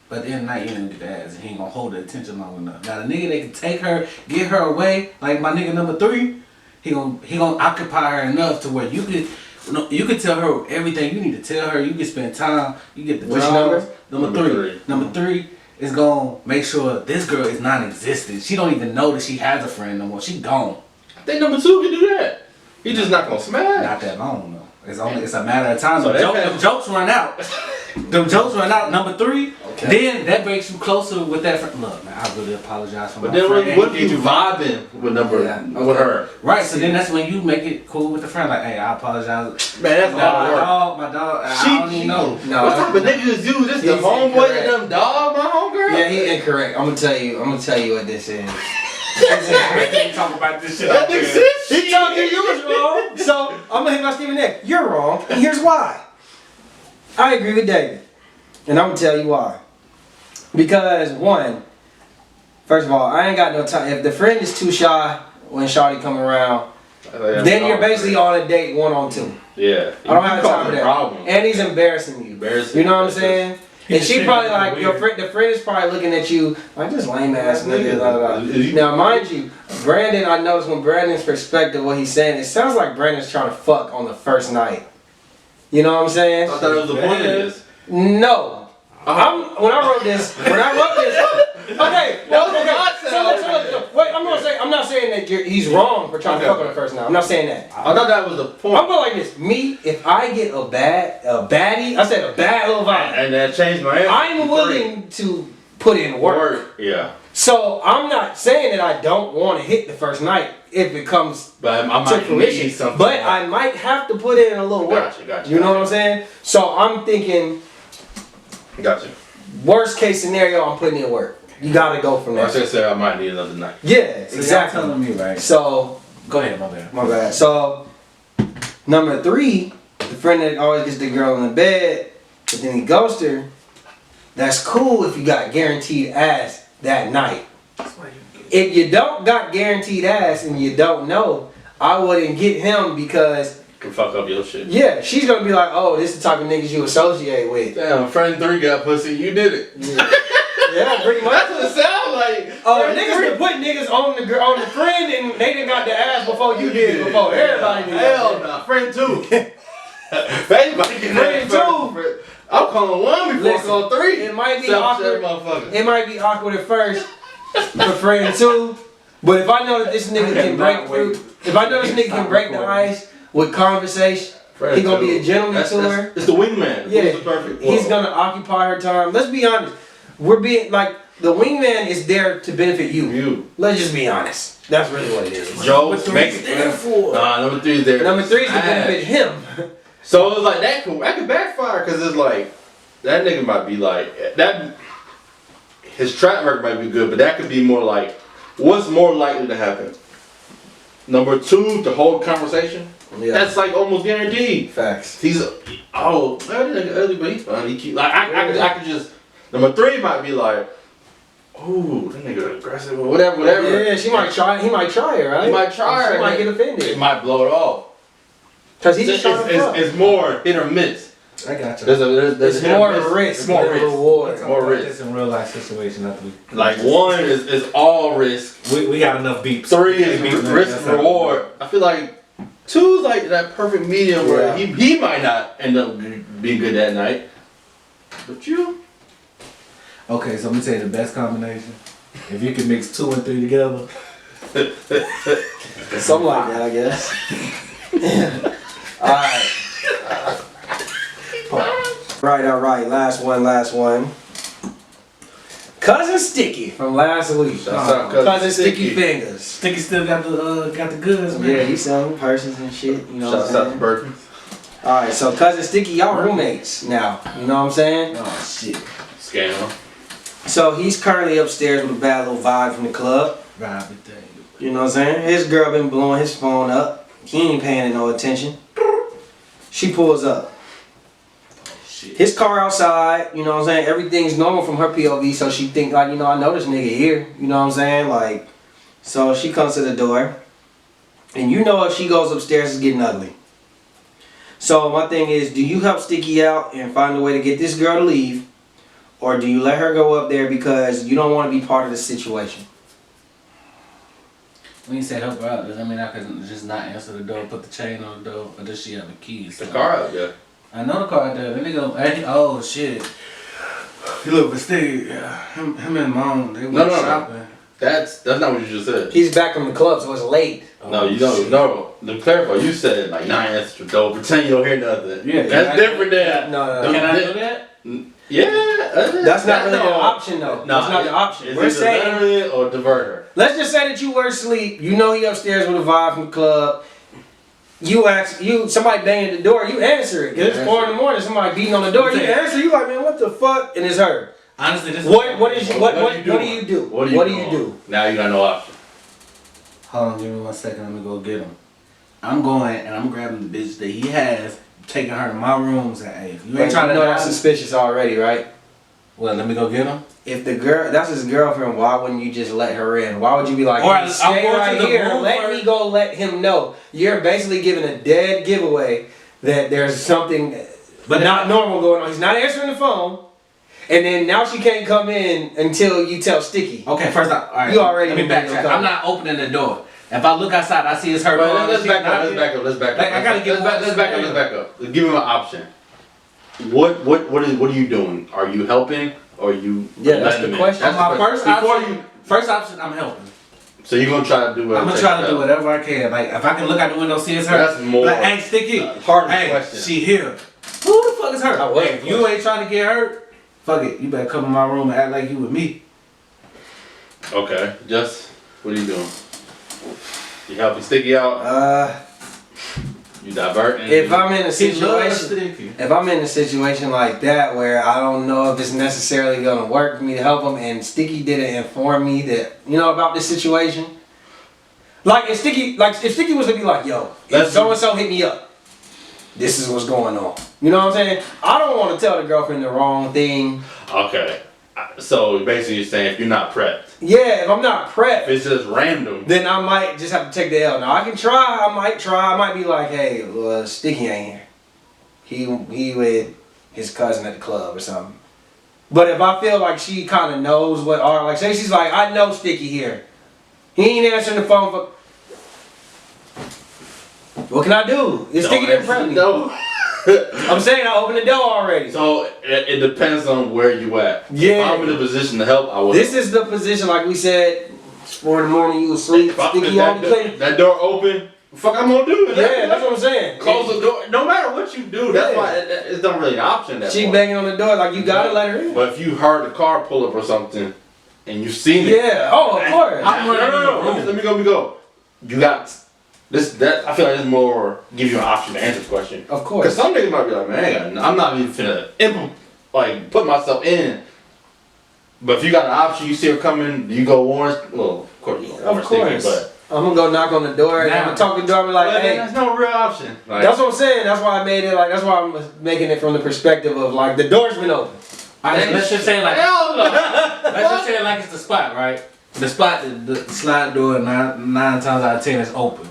but then night you ain't gonna get the ass, and he ain't gonna hold her attention long enough. Now the nigga that can take her, get her away, like my nigga number 3, he gonna occupy her enough to where you could tell her everything you need to tell her. You can spend time. You get the Which jobs. number? Number 3. Number 3 is gonna make sure this girl is non-existent. She don't even know that she has a friend no more. She gone. I think number 2 can do that. He just not gonna smash. Not that long though. It's a matter of time. So Them jokes run out. Them jokes run out. Number 3. Okay. Then that brings you closer with that friend. Look, man, I really apologize for But my then friend. what if you vibing with number with her? Right, so then that's when you make it cool with the friend. Like, hey, I apologize. Man, that's hard work. My dog, I She- don't even know. No, What type of nigga is you? This the He's homeboy incorrect. that them dog, my homegirl? Yeah, he incorrect. I'm gonna tell you what this is. Talk about this shit. That nigga said He told you was wrong, so I'm gonna hit my Stephen Nick. You're wrong, and here's why. I agree with David, and I'm gonna tell you why. Because 1, first of all, I ain't got no time. If the friend is too shy when shawty come around, then you're basically on a date 1-on-2. Yeah. I don't have time for that. Problem. And he's embarrassing you. Embarrassing. You know what I'm saying? And she just probably saying like your weird. friend. The friend is probably looking at you like this lame ass nigga. Blah, blah, blah. Is you- Now, mind you, Brandon. I noticed from Brandon's perspective, what he's saying, it sounds like Brandon's trying to fuck on the first night. You know what I'm saying? I thought that was the point of this. No. When I wrote this. Okay. That was okay. not So sound. look. Wait. I'm not saying that he's wrong for trying to fuck on the first night. I'm not saying that. I thought that was the I'm point. going like this. Me, if I get a baddie, I said a bad little vibe. And that changed my answer. I'm willing to put in work. Yeah. So I'm not saying that I don't want to hit the first night if it comes But I to might need fruition. something. But I might have to put in a little work. Gotcha. You know what I'm saying? So I'm thinking, Gotcha. worst case scenario, I'm putting in work. You gotta go from I there. should say I might need another night. Yeah, So exactly. y'all telling me, right? So, Go ahead, my bad. my bad. So, number 3, the friend that always gets the girl in the bed, but then he ghosts her. That's cool if you got guaranteed ass that night. If you don't got guaranteed ass and you don't know, I wouldn't get him because, Can fuck up your shit. yeah, she's gonna be like, oh, this is the type of niggas you associate with. Damn, friend 3 got pussy. You did it. Yeah, pretty much. That's what it sounds like. Oh, Friend niggas three. been putting niggas on the friend and they done got the ass before you did, before everybody did. Hell no. Friend 2. Everybody get Friend that two. I'm calling 1 before I Listen, call 3. it might be Self-share awkward. motherfucker. It might be awkward at first for friend 2, but if I know that this nigga can break through, if I know this nigga can break the ice with conversation, he gonna be a gentleman to her. It's the wingman. Yeah, Who's the perfect? he's gonna occupy her time. Let's be honest. We're being like the wingman is there to benefit you. You. Let's just be honest. That's really what it is. Joe, What 3 make is it. there for? Nah, number 3 is there. Number 3 is to Smash. benefit him. So it's like that could backfire because it's like that nigga might be like that. His track record might be good, but that could be more like what's more likely to happen. Number 2, the whole conversation. Yeah. That's like almost guaranteed. Facts. He's that nigga ugly, but he's fun. He cute. Like I could just. Number 3 might be like, ooh, that nigga aggressive or whatever. Yeah, she might try. He might try her, right? He might try her. She might get It offended might blow it off. because he's just trying to fuck. It's more hit or miss. I got you. There's It's hit or more miss. risk It's more than risk. reward. More risk. It's in real life situation after we. Like 1 is all risk. We got enough beeps. 3 is Beeps, man. risk That's how- reward. I feel like Two's like that perfect medium where Yeah. he might not end up being good that night. But you, Okay, so let me tell you the best combination. If you can mix 2 and 3 together. Something like that, I guess. All right. Last one. Cousin Sticky from last week. Shouts out Cousin Sticky Fingers. Sticky still got the goods, man. Yeah, he's selling purses and shit. You know shouts what out I'm to saying? Birkins. All right, so Cousin Sticky, y'all roommates now. You know what I'm saying? Oh shit. Scam. So he's currently upstairs with a bad little vibe from the club. Right, everything. You know what I'm saying? His girl been blowing his phone up. He ain't paying it no attention. She pulls up. Shit. His car outside, you know what I'm saying? Everything's normal from her POV, so she think like, you know, I know this nigga here. You know what I'm saying? Like, so she comes to the door. And you know if she goes upstairs, it's getting ugly. So my thing is, do you help Sticky out and find a way to get this girl to leave? Or do you let her go up there because you don't want to be part of the situation? When you say help her out, does that mean I can just not answer the door, put the chain on the door, or does she have a key? The car out there. I know the car out there. That nigga, oh shit. He look, but still, him and mom, they went shopping. That's not what you just said. He's back from the club, so it's late. No, you don't. No, to clarify, you said like not answer the door. Pretend you don't hear nothing. Yeah, that's different than. No. Can I do that? Yeah, That's not really an option though. No, That's not the option. It's We're either saying, let her in or divert her. let's just say that you were asleep. You know he upstairs with a vibe from the club. Somebody banging at the door. You answer it. 'Cause it's 4 in the morning. Somebody beating on the door. You answer. You like, man, what the fuck? And it's her. Honestly, this What do you do? What do you do? Now you got no option. Hold on, give me 1 second. Let me go get him. I'm going and I'm grabbing the bitch that he has, taking her to my rooms at 8. You ain't trying to know know that's suspicious already, right? Well, let me go get him. If the girl, that's his girlfriend, why wouldn't you just let her in? Why would you be like, Or hey, I'll stay go to right the here, room let first. me go let him know. You're basically giving a dead giveaway that there's something but not normal going on. He's not answering the phone. And then now she can't come in until you tell Sticky. Okay, first off, all right. You already let me knew they were backtrack. coming. I'm not opening the door. If I look outside, I see it's her. Wait, car, let's she back not up. Let's here. back up. Let's back up. Like, I gotta give Let's back up. Give him an option. What are you doing? Are you helping or you? Yeah, that's letting the him in? question. That's My the first question. option, first option, I'm helping. So you're gonna try to do whatever. I'm gonna try to do whatever I can. Like if I can look out the window, see it's her. That's more Like, hey, Sticky. part of the Hey, question. she here. Who the fuck is her? I was Hey, if you ain't trying to get hurt, fuck it. You better come in my room and act like you with me. Okay, just what are you doing? You helping Sticky out? You diverting? If I'm in a He loves situation, Sticky. if I'm in a situation like that where I don't know if it's necessarily gonna work for me to help him, and Sticky didn't inform me that about this situation. Like if Sticky was to be like, yo, if so and so hit me up, this is what's going on. You know what I'm saying? I don't want to tell the girlfriend the wrong thing. Okay, so basically you're saying if you're not prepped, Yeah, if I'm not if prepped, it's just random. then I might just have to take the L. Now I can try. I might be like, hey, Sticky ain't here. He with his cousin at the club or something. But if I feel like she kind of knows what are, like, say she's like, I know Sticky here. He ain't answering the phone for. What can I do? If Sticky didn't prep me. No. I'm saying I opened the door already. So it depends on where you at. Yeah. If I'm in a position to help, I will. This is the position, like we said, it's 4 in the morning, you asleep. If Sticky on the plate. that door open, fuck I'm gonna do it. Yeah, that's what I'm saying. Close the door. No matter what you do, that's Yeah. why it's not really an option. That She point. banging on the door like you gotta let her in. But if you heard the car pull up or something, and you seen it, Yeah. Oh, of course. I'm running in the room. Let me go. You got this. That I feel like it's more give you an option to answer the question. Of Because course. some niggas might be like, man, I'm not even finna put myself in. But if you got an option, you see her coming, you go warn. Well, of course you go warn Of Sticky, course. but I'm gonna go knock on the door and I'm gonna talk to the door and be like, hey. that's no real option. Like, That's what I'm saying. That's why I made it like. That's why I'm making it from the perspective of like the door's been open. Alright, let's just say like hell no. let's just say like it's the spot, right? The spot, the slide door nine times out of 10 is open.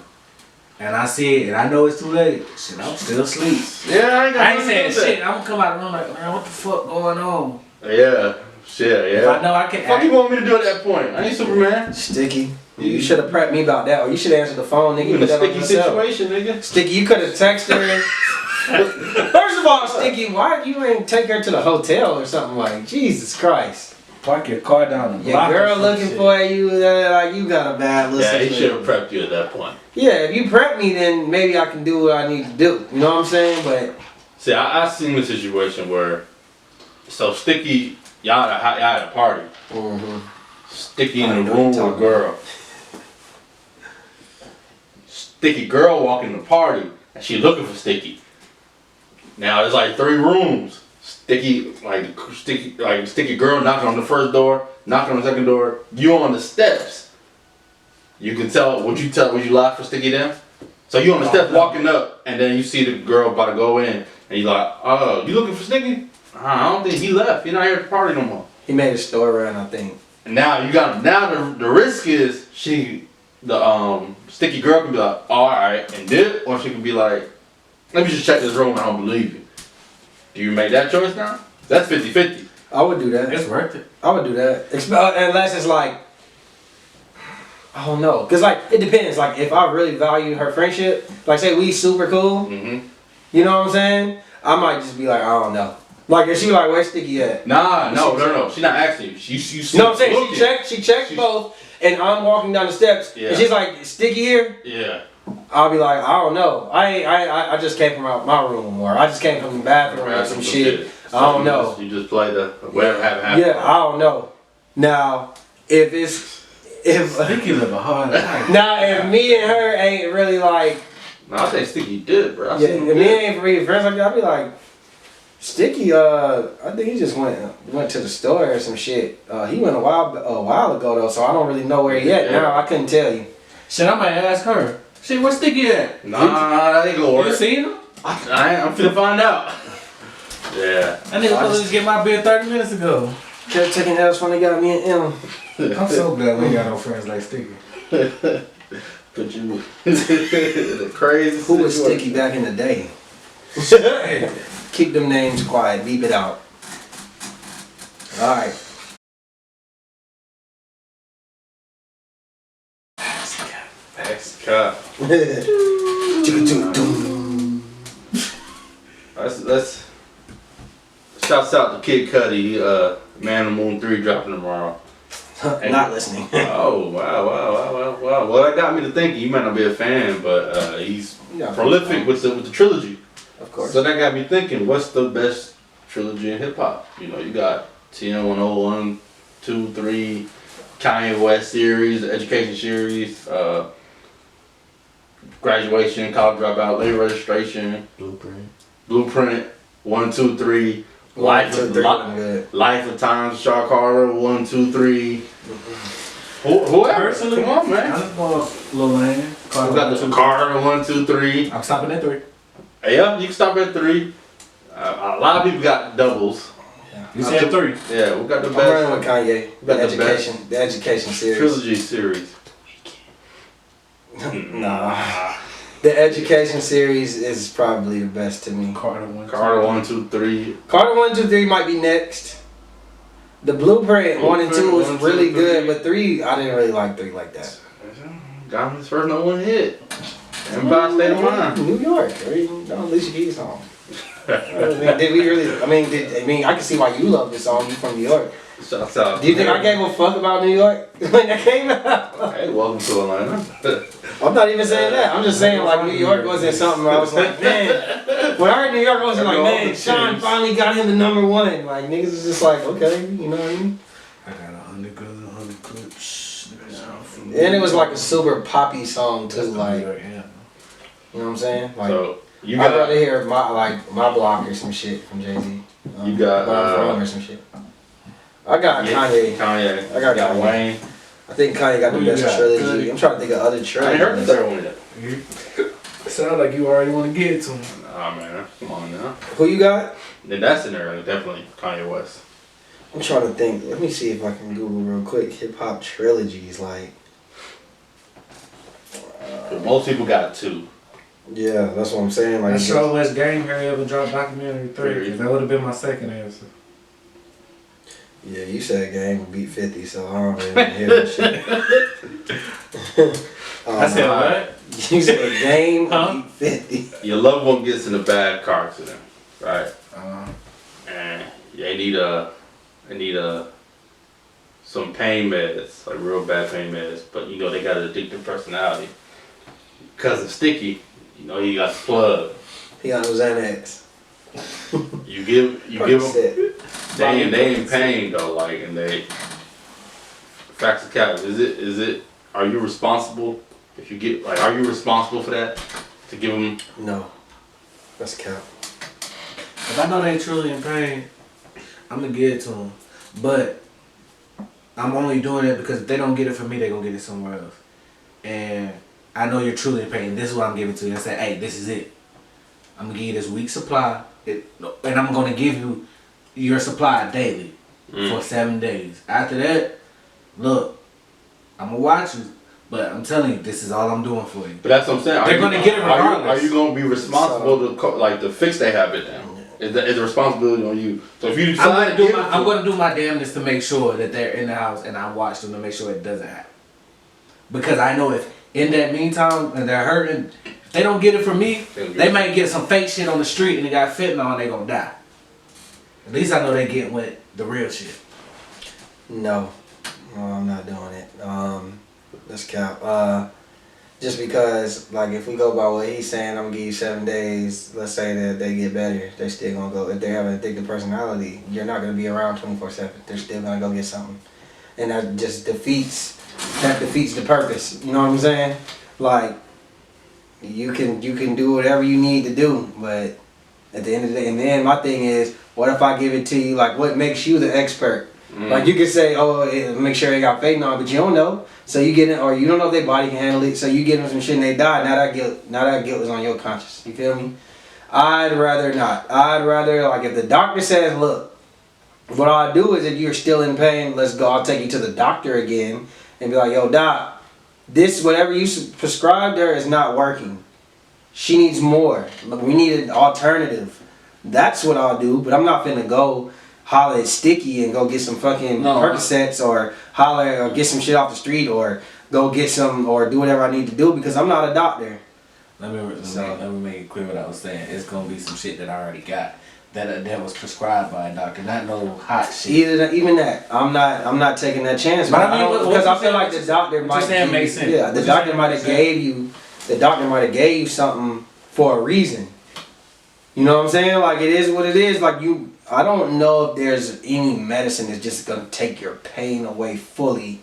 And I see it and I know it's too late. Shit, I'm still asleep. Yeah, I ain't I ain't saying shit. I'm gonna come out of the room like, man, what the fuck going on? Yeah, Shit, If I yeah. know I can What act, you want me to do at that point? I ain't Superman. Sticky. You should have prepped me about that, or you should have answered the phone, nigga. You in Put a that on sticky yourself. situation, nigga. Sticky, you could have texted her. First of all, Sticky, why you ain't take her to the hotel or something like? Jesus Christ. park your car down the Your block. or girl some looking shit. for you, like you got a bad little Yeah, he should situation. have prepped you at that point. Yeah, if you prep me, then maybe I can do what I need to do. You know what I'm saying? But See, I seen the situation where, so Sticky, y'all at a party. Sticky I in the know room what with you're a talking girl. Sticky girl walking the party, and she looking for Sticky. Now there's like 3 rooms. Sticky girl knocking on the first door, knocking on the second door. You on the steps. You can tell. Would you lock for Sticky then? So you on the steps walking up, and then you see the girl about to go in, and you like, oh, you looking for Sticky? I don't think he left. He not here at the party no more. he made a store run, I think. And now the risk is Sticky girl can be like, oh, alright, and dip, or she can be like, let me just check this room, I don't believe you. Do you make that choice now? That's 50-50. I would do that. It's worth it. I would do that. Unless it's like, I don't know. Because, like, it depends. Like, if I really value her friendship, like, say we super cool, Mm-hmm. you know what I'm saying? I might just be like, I don't know. Like, if she like, where's Sticky at? No. She's not asking you. You You know what I'm saying? looking. She checked both, and I'm walking down the steps, Yeah. and she's like, Sticky here? Yeah. I'll be like, I don't know. I just came from out my room, or I just came from the bathroom or some shit. So I don't know. You just play the whatever happened. Yeah, I don't know. Now, if Sticky live a hard life. now if me and her ain't really like, No, I think Sticky did, bro. yeah, if me ain't really friends like that, I'll be like, Sticky, I think he just went to the store or some shit. He went a while ago though, so I don't really know where he at Yeah. now. I couldn't tell you. Shit, I might ask her. Shit, where's Sticky at? Nah, that ain't gonna You work. seen him? I'm finna find out. Yeah. That nigga supposed to just get my beer 30 minutes ago. Kept taking L's when they got me and M. I'm so glad we ain't got no friends like Sticky. But you, the crazy. Who was situation. Sticky back in the day? Keep them names quiet. Beep it out. All right. X Cup. Let's shouts out to Kid Cudi. Man on the Moon 3 dropping tomorrow. Not listening. Oh wow. Well, that got me to thinking. You might not be a fan, but he's Yeah. prolific with the trilogy. Of course. So that got me thinking. What's the best trilogy in hip hop? You know, you got TM 101, 2, 3, Kanye West series, the Education series, Graduation, College Dropout, Late Registration, Blueprint, 1, 2, 3. Life of Times, Shaw Carter, 1, 2, 3. Whoever. Personally, Come on, I man. just want Lil Wayne. We got the Carter, 1, 2, 3. I'm stopping at 3. Yeah, you can stop at 3. A lot of people got doubles. You said 3. Yeah, we got the I'm running with best Kanye. Got The the best. education series. trilogy series. Nah. The education series is probably the best to me. Carter 1. Carter 1, 2, 3. Carter 1, 2, 3 might be next. The Blueprint 1 and 2 was 1, 2, really 3. good, but 3 I didn't really like 3 like that. Got him his first no one hit. Everybody State of Mind. New York, right? Alicia Keys song. Did we really? I can see why you love this song. You from New York. Shouts out. Do you think I gave a fuck about New York when that came out? Hey, welcome to Atlanta. I'm not even saying that. I'm just saying like New York wasn't something where I was like, man. When I heard New York, I was like, man, Sean finally got him to number 1. Like niggas is just like, okay, you know what I mean? I got 100 girls, 100 clips. And it was like a super poppy song too, like yeah. you know what I'm saying? Like So you I'd rather got hear my block or some shit from Jay-Z. You got, Where I'm from or some shit. I got Kanye. Kanye. I got You Kanye. Wayne. I think Kanye got the Who you best got? trilogy. Cudi? I'm trying to think of other I trilogies. ain't heard the third one yet. Sound like you already want to get to him. Nah, man. Come on now. Who you got? Then that's in there. Definitely Kanye West. I'm trying to think. Let me see if I can Google real quick. Hip hop trilogies, like. Most people got 2. Yeah, that's what I'm saying. Like, I sure wish Game hurry up and drop documentary 3, because that would have been my second answer. Yeah, you said Game would beat 50, so I don't really hear that shit. I said what? You said Game Huh? would beat 50. Your loved one gets in a bad car accident, right? Uh, And they need some pain meds, like real bad pain meds, but you know they got an addictive personality. Cause of Sticky, you know he got the plug. He got no Xanax. You give them. Percocet. They in pain though, like, and they. Facts of cap. Is it? Are you responsible if you get like? Are you responsible for that? To give them. No. That's cap. if I know they truly in pain, I'm gonna give it to them. But I'm only doing it because if they don't get it from me, they gonna get it somewhere else. And I know you're truly in pain. This is what I'm giving to you. I say, hey, this is it. I'm gonna give you this week's supply, and I'm gonna give you your supply daily for 7 days. After that, look, I'm gonna watch you, but I'm telling you, this is all I'm doing for you. But that's what I'm saying. They're gonna get it regardless. Are you gonna be responsible to fix their habit now? Is the responsibility on you? So if you decide I'm gonna do my damnedest to make sure that they're in the house, and I watch them to make sure it doesn't happen. Because I know if in that meantime, and they're hurting, if they don't get it from me, they might get some fake shit on the street and they got fentanyl and they gonna die. At least I know they getting with the real shit. No, I'm not doing it. That's cap. Just because, like, if we go by what he's saying, I'm gonna give you 7 days. Let's say that they get better, they're still gonna go. If they have an addictive personality, you're not gonna be around 24/7. They're still gonna go get something, and that just defeats the purpose. You know what I'm saying? Like, you can do whatever you need to do, but at the end of the day, and then my thing is, what if I give it to you? Like, what makes you the expert? Like, you could say, oh, make sure they got fentanyl, but you don't know. So you get it, or you don't know if their body can handle it. So you get them some shit and they die. Now that guilt is on your conscience. You feel me? I'd rather not. I'd rather, like, if the doctor says, look, what I'll do is if you're still in pain, let's go. I'll take you to the doctor again and be like, yo, doc, this whatever you prescribed her is not working. She needs more. Look, we need an alternative. That's what I'll do. But I'm not finna go holler at Sticky and go get some fucking Percocets or holler or get some shit off the street or go get some or do whatever I need to do because I'm not a doctor. Let me make it clear what I was saying. It's gonna be some shit that I already got that was prescribed by a doctor, not no hot shit. Even that, I'm not taking that chance. But I I mean, because I feel like the doctor what might. you're saying makes sense. Yeah, the doctor might have gave you something for a reason. You know what I'm saying? Like, it is what it is. Like, I don't know if there's any medicine that's just gonna take your pain away fully.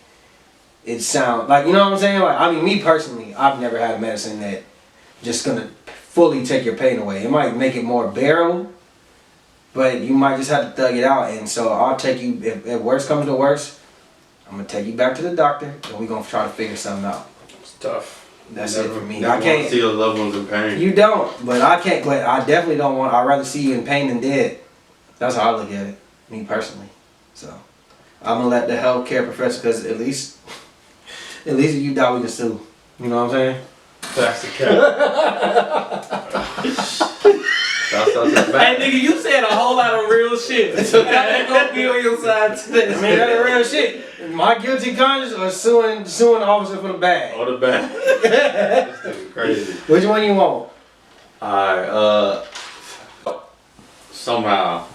It sounds like, you know what I'm saying? Like, I mean, me personally, I've never had a medicine that just gonna fully take your pain away. It might make it more bearable, but you might just have to thug it out. And so I'll take you, if worst comes to worst, I'm gonna take you back to the doctor and we're gonna try to figure something out. It's tough. That's it for me. Never I can't see your loved ones in pain. You don't, but I can't. But I definitely don't want. I'd rather see you in pain than dead. That's how I look at it, me personally. So I'm gonna let the healthcare professional, because at least if you die, we can sue. You know what I'm saying? That's the cap. That's Hey nigga, you said a whole lot of real shit. So that gonna be on your side today. I mean, that's real shit. My guilty conscience or suing the officer for the bag. Oh, the bag. This nigga crazy. Which one you want? Alright, somehow,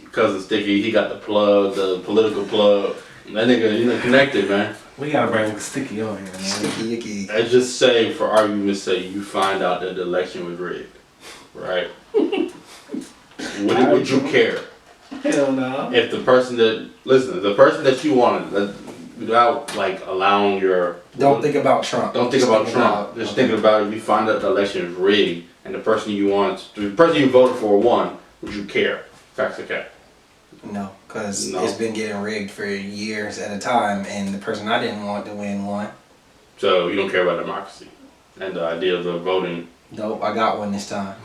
because of Sticky, he got the plug, the political plug. That nigga, connected, man. We gotta bring Sticky on here, man. Sticky icky. Let's just say, for argument's sake, you find out that the election was rigged, right? Would you care? Hell no. If the person that you wanted, without like allowing your Don't think about Trump. Don't think about Trump. Just thinking about if you find out the election is rigged and the person you voted for won, would you care? Facts or cap? No, because No. it's been getting rigged for years at a time, and the person I didn't want to win won. So you don't care about democracy and the idea of the voting. Nope, I got one this time.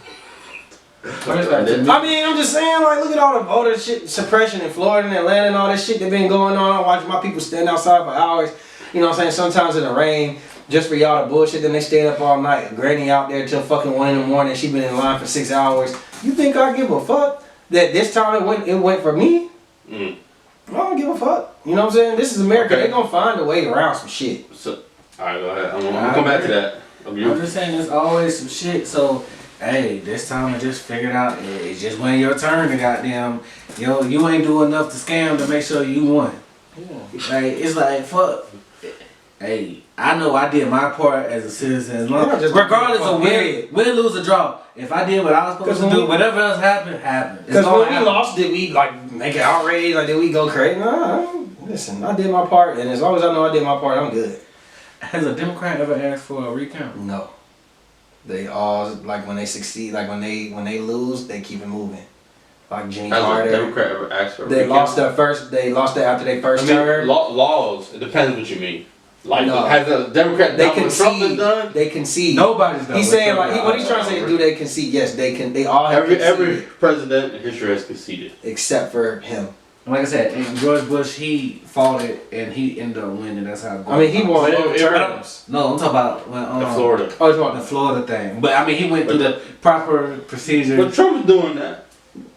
What is that? I mean, I'm just saying, like, look at all the voter shit, suppression in Florida and Atlanta and all this shit that been going on. I watch my people stand outside for hours, you know what I'm saying, sometimes in the rain, just for y'all to bullshit. Then they stayed up all night. Granny out there till fucking 1 in the morning. She been in line for 6 hours. You think I give a fuck that this time it went for me? I don't give a fuck. You know what I'm saying? This is America. Okay. They gonna find a way around some shit. So, alright, go ahead. I'm gonna come back to that. I'm just saying there's always some shit. So, hey, this time I just figured out it's just when your turn to goddamn, you ain't do enough to scam to make sure you won. Yeah. Like, it's like, fuck. Hey, I know I did my part as a citizen. As long, Yeah, just regardless fuck of period. win, lose, or draw. If I did what I was supposed to do, whatever else happened, happened. It's Because gonna when we happen. lost, did we like make it outrage? Like did we go crazy? No, listen, I did my part, and as long as I know I did my part, I'm good. Has a Democrat ever asked for a recount? No, they all like when they succeed, like when they lose, they keep it moving. Like Jimmy Has a Carter, Democrat ever asked for a they recount? lost their first. They lost it after their first I mean, term. laws. It depends what you mean. Like, No. has a Democrat They done what Trump has concede. done? They concede. Nobody's done. He's what saying Trump like done. what he's trying to say is do they concede? Yes, they can. They all have Every conceded, president in history has conceded. except for him. Like I said, and George Bush, he fought it and he ended up winning. That's how. I mean, he won But both it- terms. No, I'm talking about when, In Florida. Oh, it's the one. Florida thing. But I mean, he went through the proper procedures. But Trump's doing that.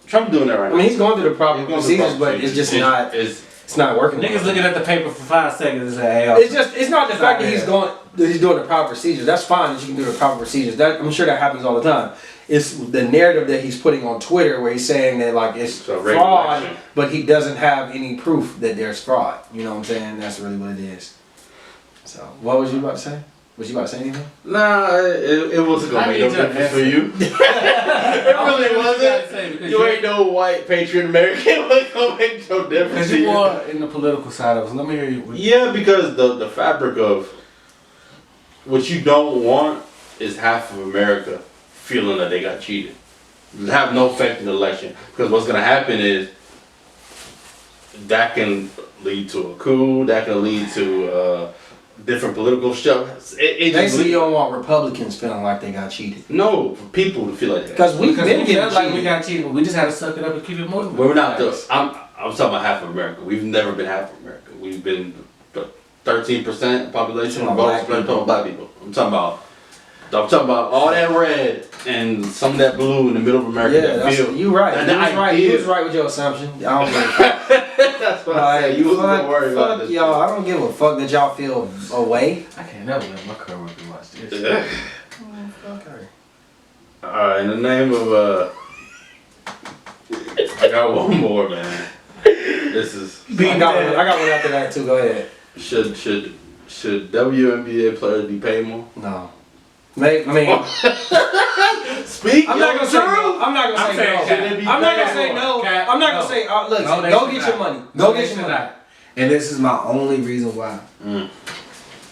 Trump's doing that right I now. mean, he's going through the proper He's going through procedures, proper but it's just procedures. not. It's- It's not working. Niggas looking at the paper for 5 seconds and say, "Hey, It's not the fact that he's doing the proper procedures. That's fine that you can do the proper procedures. That I'm sure that happens all the time. It's the narrative that he's putting on Twitter where he's saying that like it's a rigged fraud, election. but he doesn't have any proof that there's fraud. You know what I'm saying? That's really what it is. So, what was you about to say? Was you about to say anything? Nah, it wasn't gonna I make no need to difference for answer. you. It really wasn't. You ain't no white patriot American. It wasn't gonna make no difference Because to you you. more in the political side of it. So let me hear you. Yeah, because the fabric of what you don't want is half of America feeling that they got cheated. Have no faith in the election. Because what's gonna happen is that can lead to a coup, that can lead to different political stuff. It just Basically, you don't want Republicans feeling like they got cheated. no, for people to feel like that. Because we've Because been we getting felt like we cheated. got cheated, but we just had to suck it up and keep it moving. We're not the. I'm talking about half of America. We've never been half of America. We've been 13% population. Talking about Votes black split on black people. I'm talking about all that red and some of that blue in the middle of America. Yeah, that that's, feel. you right. And You the was right. You idea- was right with your assumption. I don't give a fuck. That's what I said. You wasn't gonna worry about this. y'all. I don't give a fuck that y'all feel away. I can't never let my coworker watch this. Yeah. Okay. In the name of I got one more, man. This is I got one after that too. Go ahead. should WNBA players be paid more? No. I mean, Speak. I'm not gonna say no. I'm not I'm gonna say saying no. should they be I'm not gonna paid say more? no. Cap, I'm not gonna no. say look. No, they Go should get not. your money. No, Go they get should your money. not. And this is my only reason why.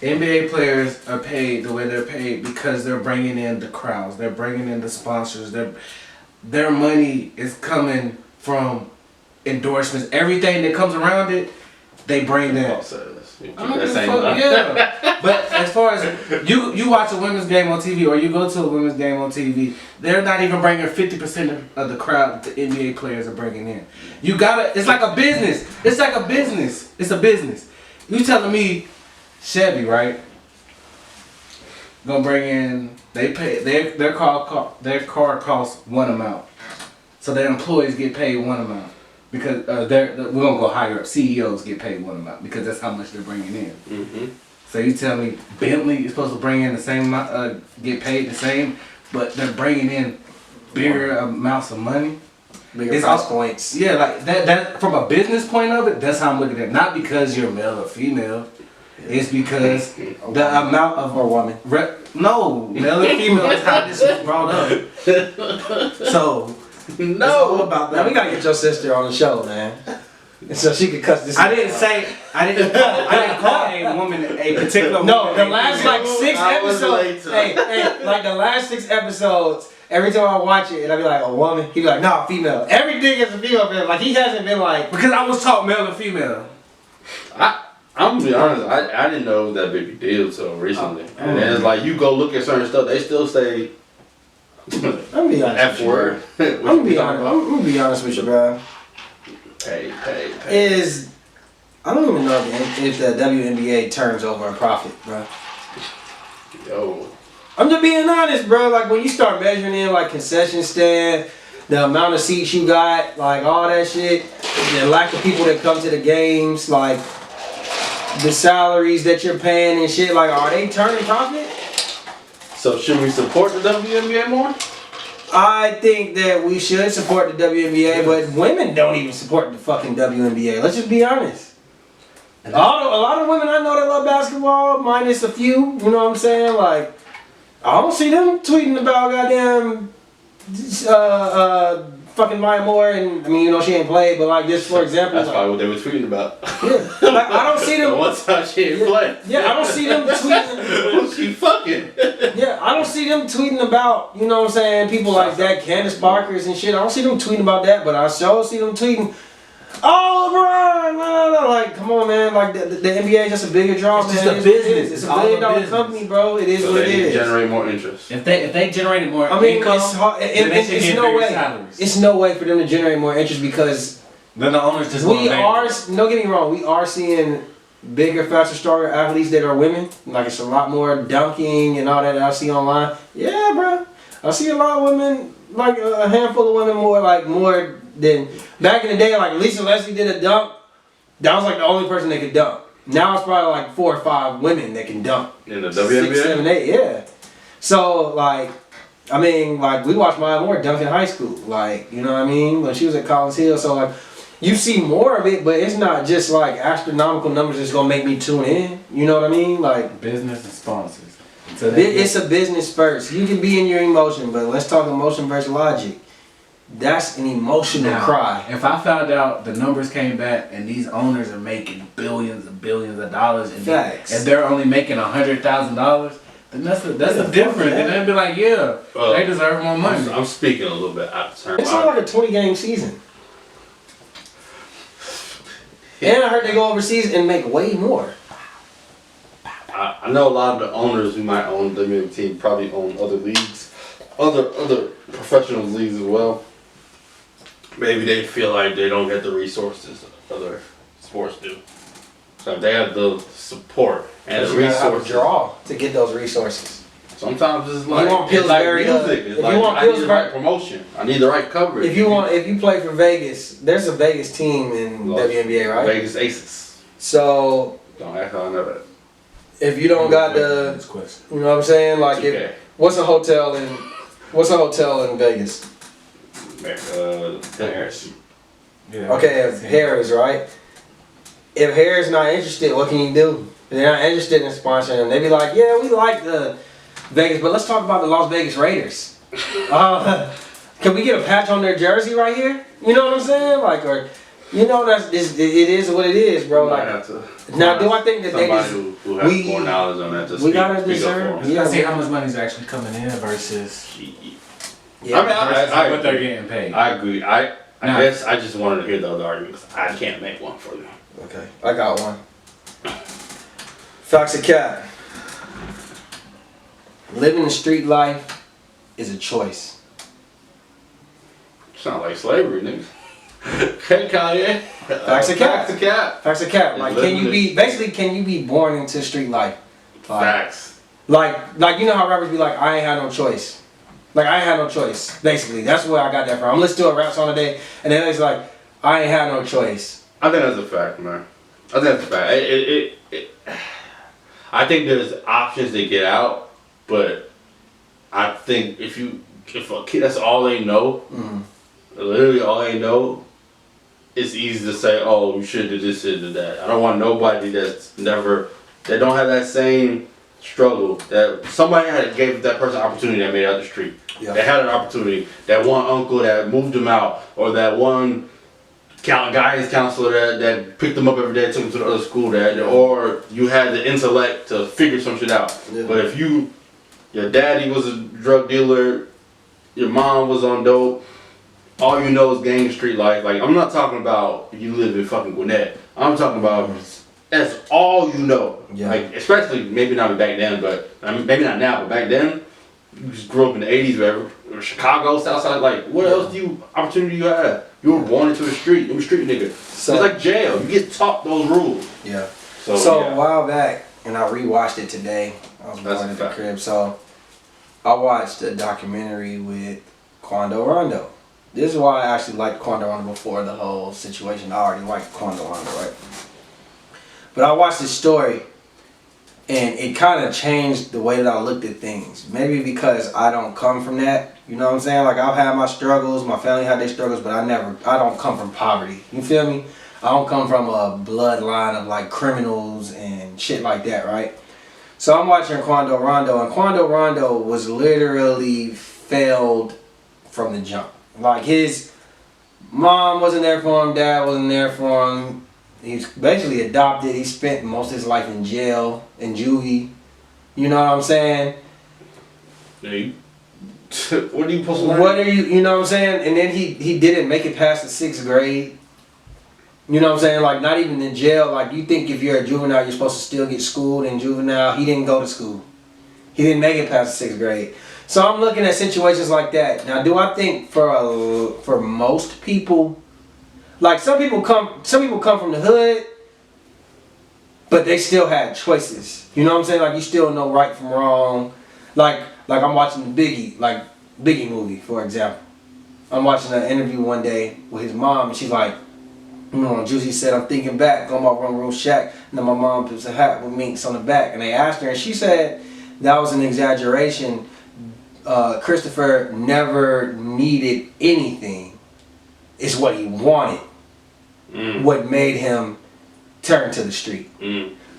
NBA players are paid the way they're paid because they're bringing in the crowds, they're bringing in the sponsors, their money is coming from endorsements. Everything that comes around it, they bring that. I'm not saying Yeah, but as far as you watch a women's game on TV or you go to a women's game on TV, they're not even bringing 50% of the crowd that the NBA players are bringing in. You gotta. It's like a business. It's like a business. It's a business. You telling me Chevy, right? Gonna bring in. They pay their car costs one amount, so their employees get paid one amount. Because we're gonna go higher up. CEOs get paid one amount because that's how much they're bringing in. Mm-hmm. So you tell me Bentley is supposed to bring in the same amount, get paid the same, but they're bringing in bigger amounts of money. Bigger It's price all- points. Yeah, like that from a business point of it. That's how I'm looking at it. Not because you're male or female. It's because the amount of Or woman. no male and female is how this was brought up. So it's all about Now that. we gotta get your sister on the show, man. So she could cuss this. I didn't call a woman a particular No, woman the a last female. like 6 I was late episodes. to Hey, like the last 6 episodes. Every time I watch it, and I be like, a woman. He be like, nah, female. Everything is a female. Like he hasn't been like. Because I was taught male and female. I'm gonna be honest, I didn't know it was that big a deal till recently. And then it's like you go look at certain stuff, they still say I'm gonna be honest. F with you, word. bro. I'm gonna be honest. I'm gonna be honest with you, bro. Hey. Is I don't even know if the WNBA turns over a profit, bro. Yo. I'm just being honest, bro. Like when you start measuring in like concession stand, the amount of seats you got, like all that shit, the lack of people that come to the games, like the salaries that you're paying and shit, like are they turning profit? So should we support the WNBA more? I think that we should support the WNBA, but women don't even support the fucking WNBA. Let's just be honest. A lot of women I know that love basketball, minus a few, you know what I'm saying? Like, I don't see them tweeting about goddamn fucking Maya Moore, and I mean, you know, she ain't played, but like just for example, That's like, probably what they were tweeting about. yeah, like I don't see them. The one time she didn't play. Yeah, I don't see them tweeting. Who's she fucking? Yeah, I don't see them tweeting about, you know what I'm saying, people like that, Candace Parkers and shit. I don't see them tweeting about that, but I sure see them tweeting, oh, LeBron, no, like, come on, man, like, the NBA is just a bigger draw, It's man. just a It is. business. It's a All a billion-dollar business. company, bro. It is So what they it need to is. generate more interest. If they generated more I mean, income, it's hard. then they should It's get no bigger way. salaries. It's no way for them to generate more interest because Then the owners just we want are, don't get me wrong, we are seeing bigger, faster, stronger athletes that are women. Like, it's a lot more dunking and all that I see online. Yeah, bro. I see a lot of women, like a handful of women more than back in the day. Like Lisa Leslie did a dunk. That was like the only person that could dunk. Now it's probably like 4 or 5 women that can dunk. In the 6, WNBA? 7, 8, yeah. So like, I mean, like we watched Maya Moore dunk in high school. Like, you know what I mean? When she was at Collins Hill. So like, you see more of it, but it's not just like astronomical numbers that's gonna make me tune in. You know what I mean? Like, business and sponsors. So they it's a business first. You can be in your emotion, but let's talk emotion versus logic. That's an emotional Now, cry. If I found out the numbers came back and these owners are making billions and billions of dollars, and Facts. if they're only making $100,000, then that's a fuck difference. that. And they'd be like, yeah, they deserve more money. I'm speaking a little bit out of turn. It's not like a 20-game season. And I heard they go overseas and make way more. I know a lot of the owners who might own the WNBA team probably own other leagues, other professional leagues as well. Maybe they feel like they don't get the resources other sports do. So if they have the support and the You gotta have a resources, draw to get those resources. sometimes it's like, want it's like Pillsbury, music. if It's you like want I need the Pillsbury- right promotion. I need the right coverage. If you play for Vegas, there's a Vegas team in Lost. WNBA, right? Vegas Aces. So Don't act like I know that. if you don't got the, This question. you know what I'm saying? Like, Okay. what's a hotel in Vegas? Harris. Yeah. Okay, if Harris, right? If Harris not interested, what can you do? If they're not interested in sponsoring them, they be like, yeah, we like the Vegas, but let's talk about the Las Vegas Raiders. Can we get a patch on their jersey right here? You know what I'm saying? Like, or, you know, it is what it is, bro. Might Like, have to now, do I think that they somebody just, who has we- more knowledge on that to we speak, gotta speak deserve- up for yeah. I see how much money is actually coming in versus yeah, I mean, I what they're agree. getting paid. I agree. I Nah. guess I just wanted to hear the other argument because I can't make one for you. okay, I got one. Facts or cap? Living the street life is a choice. Sound like slavery, niggas. Okay, Kanye. Facts or cap? Facts or cap? Facts or cap? It's Like, can you living be born into street life? Like, Facts. like you know how rappers be like, I ain't had no choice. Like, I ain't had no choice. Basically, that's where I got that from. I'm listening to a rap song today, and then it's like, I ain't had no choice. I think that's a fact, man. I think that's a fact. I think there's options to get out, but I think if a kid, that's all they know, literally all they know, it's easy to say, oh, you should do this, should do that. I don't want nobody that don't have that same struggle, that somebody gave that person an opportunity that made it out the street. Yeah. They had an opportunity. That one uncle that moved them out, or that one guidance counselor that picked them up every day, took them to the other school, or you had the intellect to figure some shit out. Yeah. But if your daddy was a drug dealer, your mom was on dope, all you know is gang street life. Like, I'm not talking about you live in fucking Gwinnett. I'm talking about that's all you know. Yeah. Like, especially maybe not back then, but I mean, maybe not now, but back then, you just grew up in the 80s, whatever, or Chicago, Southside. Like, what else opportunity you had? You were born into a street. You were a street nigga. So- it's like jail. You get taught those rules. Yeah. So, So yeah. a while back, and I rewatched it today. I was That's born a at the fact. crib, so I watched a documentary with Quando Rondo, This is why I actually liked Quando Rondo before the whole situation. I already liked Quando Rondo, right? But I watched this story, and it kind of changed the way that I looked at things. Maybe because I don't come from that. You know what I'm saying? Like, I've had my struggles, my family had their struggles, but I don't come from poverty. You feel me? I don't come from a bloodline of like criminals and shit like that, right? So I'm watching Quando Rondo, and Quando Rondo was literally failed from the jump. Like, his mom wasn't there for him, dad wasn't there for him. He was basically adopted. He spent most of his life in jail, in juvie. You know what I'm saying? Yeah, what are you supposed to learn? What are you know what I'm saying? And then he didn't make it past the 6th grade. You know what I'm saying? Like, not even in jail. Like, you think if you're a juvenile, you're supposed to still get schooled in juvenile. He didn't go to school. He didn't make it past the 6th grade. So I'm looking at situations like that. Now, do I think for most people, like some people come from the hood, but they still had choices. You know what I'm saying? Like, you still know right from wrong. Like I'm watching the Biggie movie, for example. I'm watching an interview one day with his mom, and she's like, you know, Juicy said, I'm thinking back on my one room shack, and then my mom puts a hat with minks on the back. And they asked her, and she said that was an exaggeration. Christopher never needed anything. It's what he wanted. What made him turn to the street.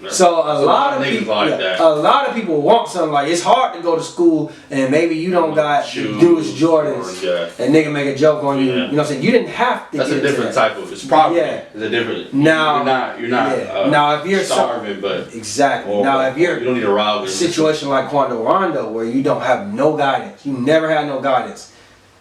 So a lot of people, a lot of people want something. Like, it's hard to go to school and maybe you don't got Deuce Jordans and nigga make a joke on you. You know what I'm saying? You didn't have to. That's a different type of. It's property. Yeah. It's a different. Now you're not. Now if you're starving, but exactly. Now if you're you don't need to rob a situation like Quando Rondo where you don't have no guidance, you never had no guidance.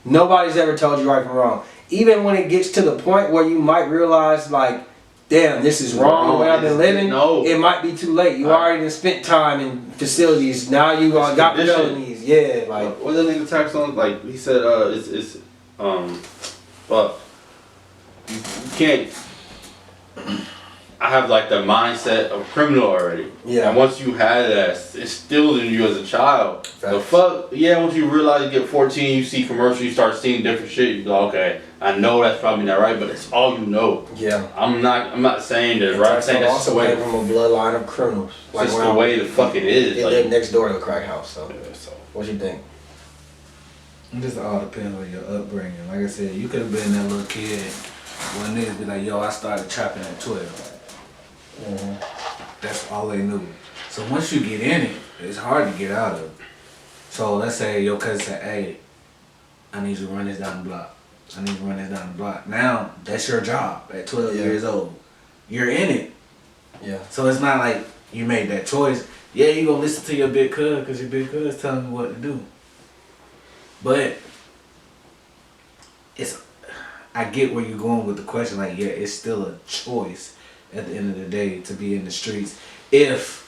Nobody's ever told you right from wrong. Even when it gets to the point where you might realize, like, damn, this is wrong the way I've been living, it might be too late. You already done spent time in facilities. Now you got felonies. Yeah, like. What the nigga tax on? Like, he said, but you can't. I have like the mindset of criminal already. Yeah. And once you had that, it's instilled in you as a child. The fuck, yeah. Once you realize you get 14, you see commercials, you start seeing different shit. You be like, okay, I know that's probably not right, but it's all you know. Yeah. I'm not saying that right. I'm saying that's also the way. came from a bloodline of criminals. Like, just the way the fuck it is. They live next door to a crack house. So, what you think? It just all depends on your upbringing. Like I said, you could have been that little kid when niggas be like, yo, I started trapping at 12. That's all they knew. So once you get in it, it's hard to get out of it. So let's say your cousin said, hey, I need you to run this down the block. I need to run this down the block. Now, that's your job at 12 years old. You're in it. Yeah. So it's not like you made that choice. Yeah, you gonna listen to your big cuz because your big cuz telling you what to do. But I get where you're going with the question. Like, yeah, it's still a choice at the end of the day to be in the streets. If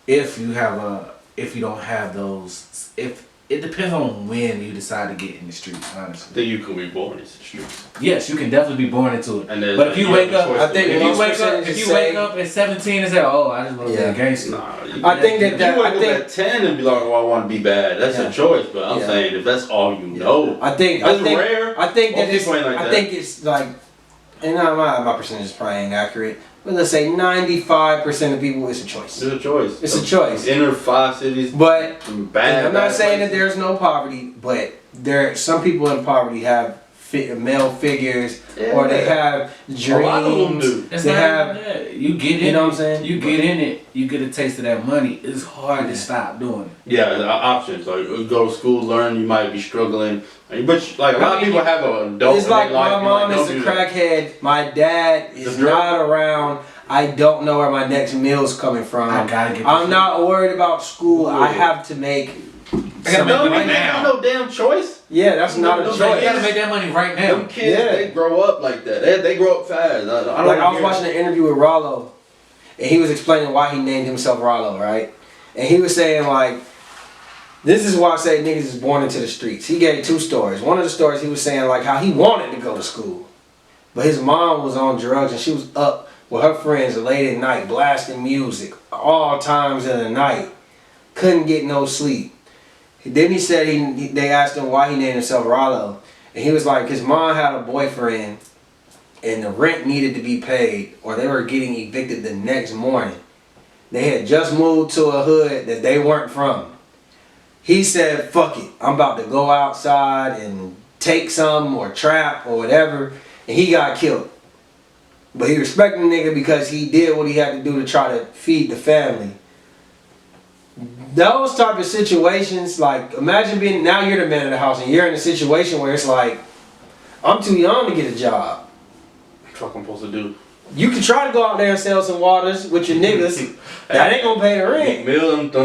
you don't have those, if it depends on when you decide to get in the streets, honestly. Then you could be born into the streets. Yes, you can definitely be born into it. And but if you wake up, I think if you wake up at 17 and say, "Oh, I just want to be a gangster," I think that you wake up at 10 and be like, "Oh, I want to be bad." That's a choice. But I'm saying if that's all you know, I think rare. I think that it's like I think it's like, and my percentage probably ain't accurate. But let's say 95% of people, it's a choice. It's a choice. It's a choice. Inner 5 cities. But bad. I'm not saying that there's no poverty, but some people in poverty have male figures, or they have dreams. A lot of them do. They have. You get in. You know what I'm saying? You get in it. You get a taste of that money. It's hard to stop doing it. Yeah, the options. Like, you go to school, learn. You might be struggling, but like a lot of people have an adult. It's like my mom is a crackhead. My dad is not around. I don't know where my next meal's coming from. I gotta get. I'm not worried about school. I have to make. No damn choice. Yeah, that's not a choice. You gotta make that money right now. Them kids, they grow up like that. They grow up fast. I was watching an interview with Rollo, and he was explaining why he named himself Rollo, right? And he was saying, like, this is why I say niggas is born into the streets. He gave 2 stories. One of the stories, he was saying, like, how he wanted to go to school, but his mom was on drugs, and she was up with her friends late at night blasting music all times of the night. Couldn't get no sleep. Then he said they asked him why he named himself Rollo, And he was like, his mom had a boyfriend and the rent needed to be paid or they were getting evicted the next morning. They had just moved to a hood that they weren't from. He said, fuck it, I'm about to go outside and take some or trap or whatever. And he got killed. But he respected the nigga because he did what he had to do to try to feed the family. Those type of situations, like imagine being, now you're the man of the house and you're in a situation where it's like, I'm too young to get a job. What I'm supposed to do? You can try to go out there and sell some waters with your niggas. That ain't gonna pay the rent.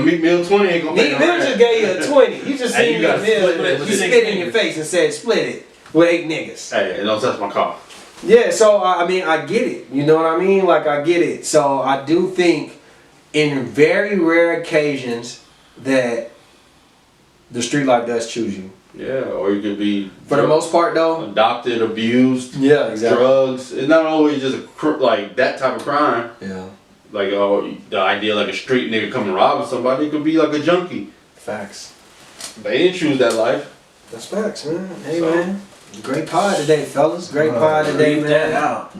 Meek Mill 20 ain't gonna pay the Meek Mill rent. just gave you a 20. You just Hey, seen you Meek gotta Mill. split it You with spit in your face and said split it with 8 niggas. Hey, don't touch my car. Yeah, so I mean, I get it. You know what I mean? Like, I get it. So I do think in very rare occasions that the street life does choose you. Yeah, or you could be For the most part, though. adopted, abused, Yeah, drugs. It's not always just like that type of crime. Yeah, Like the idea like a street nigga coming robbing somebody, it could be like a junkie. facts. They didn't choose that life. That's facts, man. Hey, man. Great pod today, fellas. Great pod today, Leave man. that out.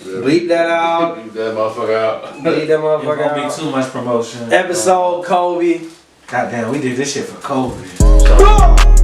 Bleep that out. Leave that motherfucker out. Bleep that It motherfucker won't be out. too much promotion. Episode Kobe. Goddamn, we did this shit for COVID.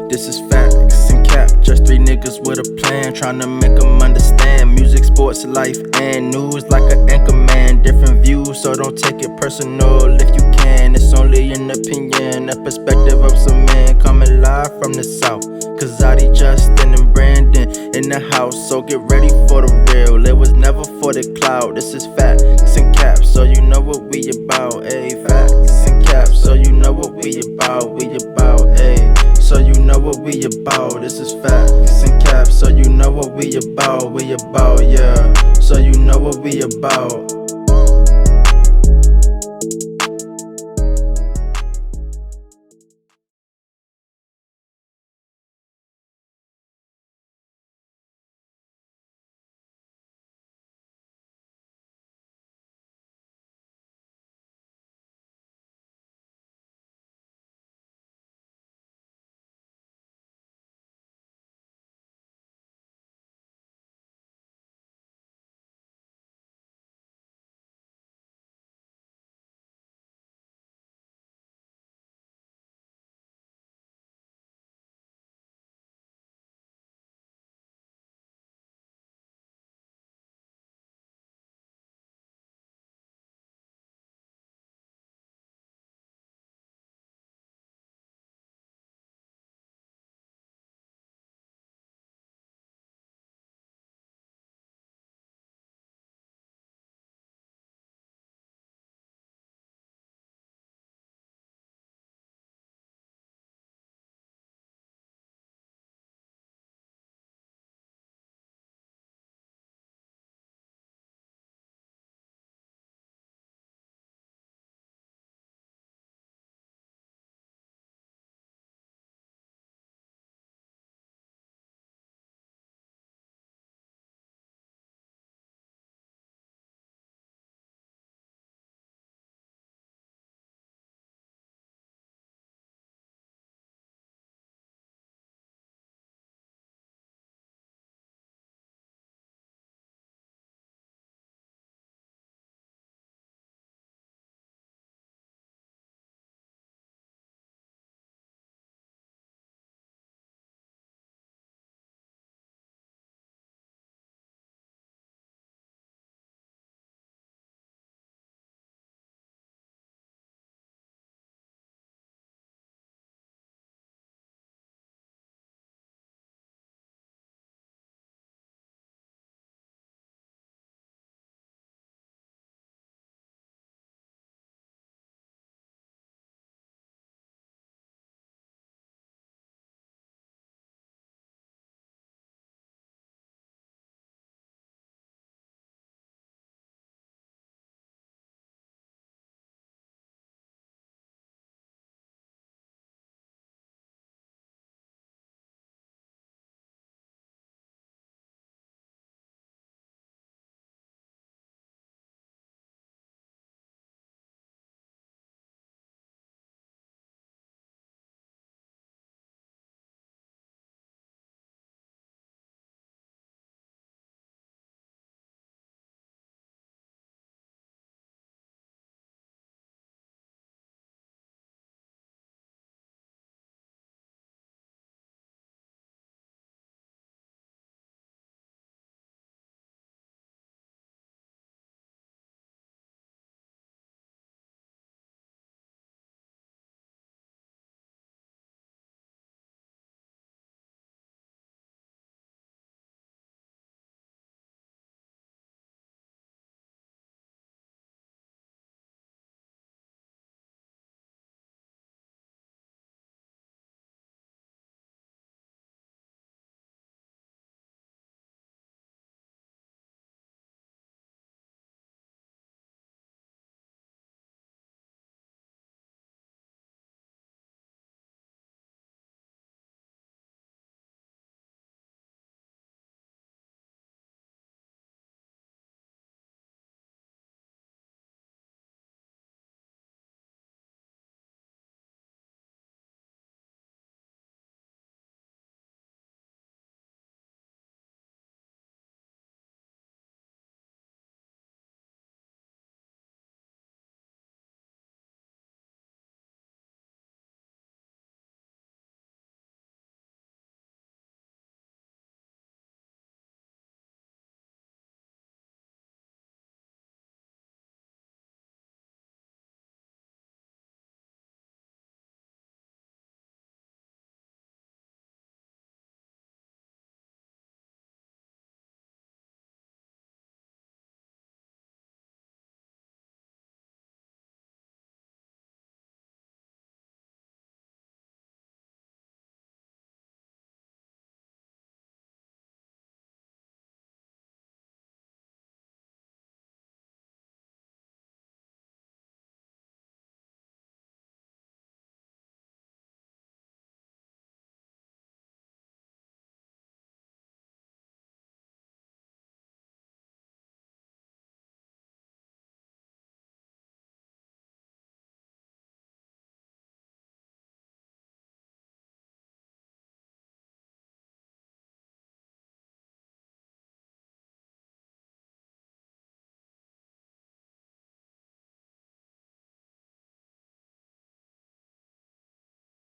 This is facts and cap, just 3 niggas with a plan, trying to make them understand music, sports, life, and news like an anchor man. Different views, so don't take it personal if you can. It's only an opinion, a perspective of some man coming live from the south. Kazadi, Justin, and Brandon in the house, so get ready for the real. It was never for the cloud. This is facts and cap, so you know what we about, ayy. Facts and cap, so you know what we about, ayy. So you know what we about, this is facts and cap. So you know what we about, yeah. So you know what we about.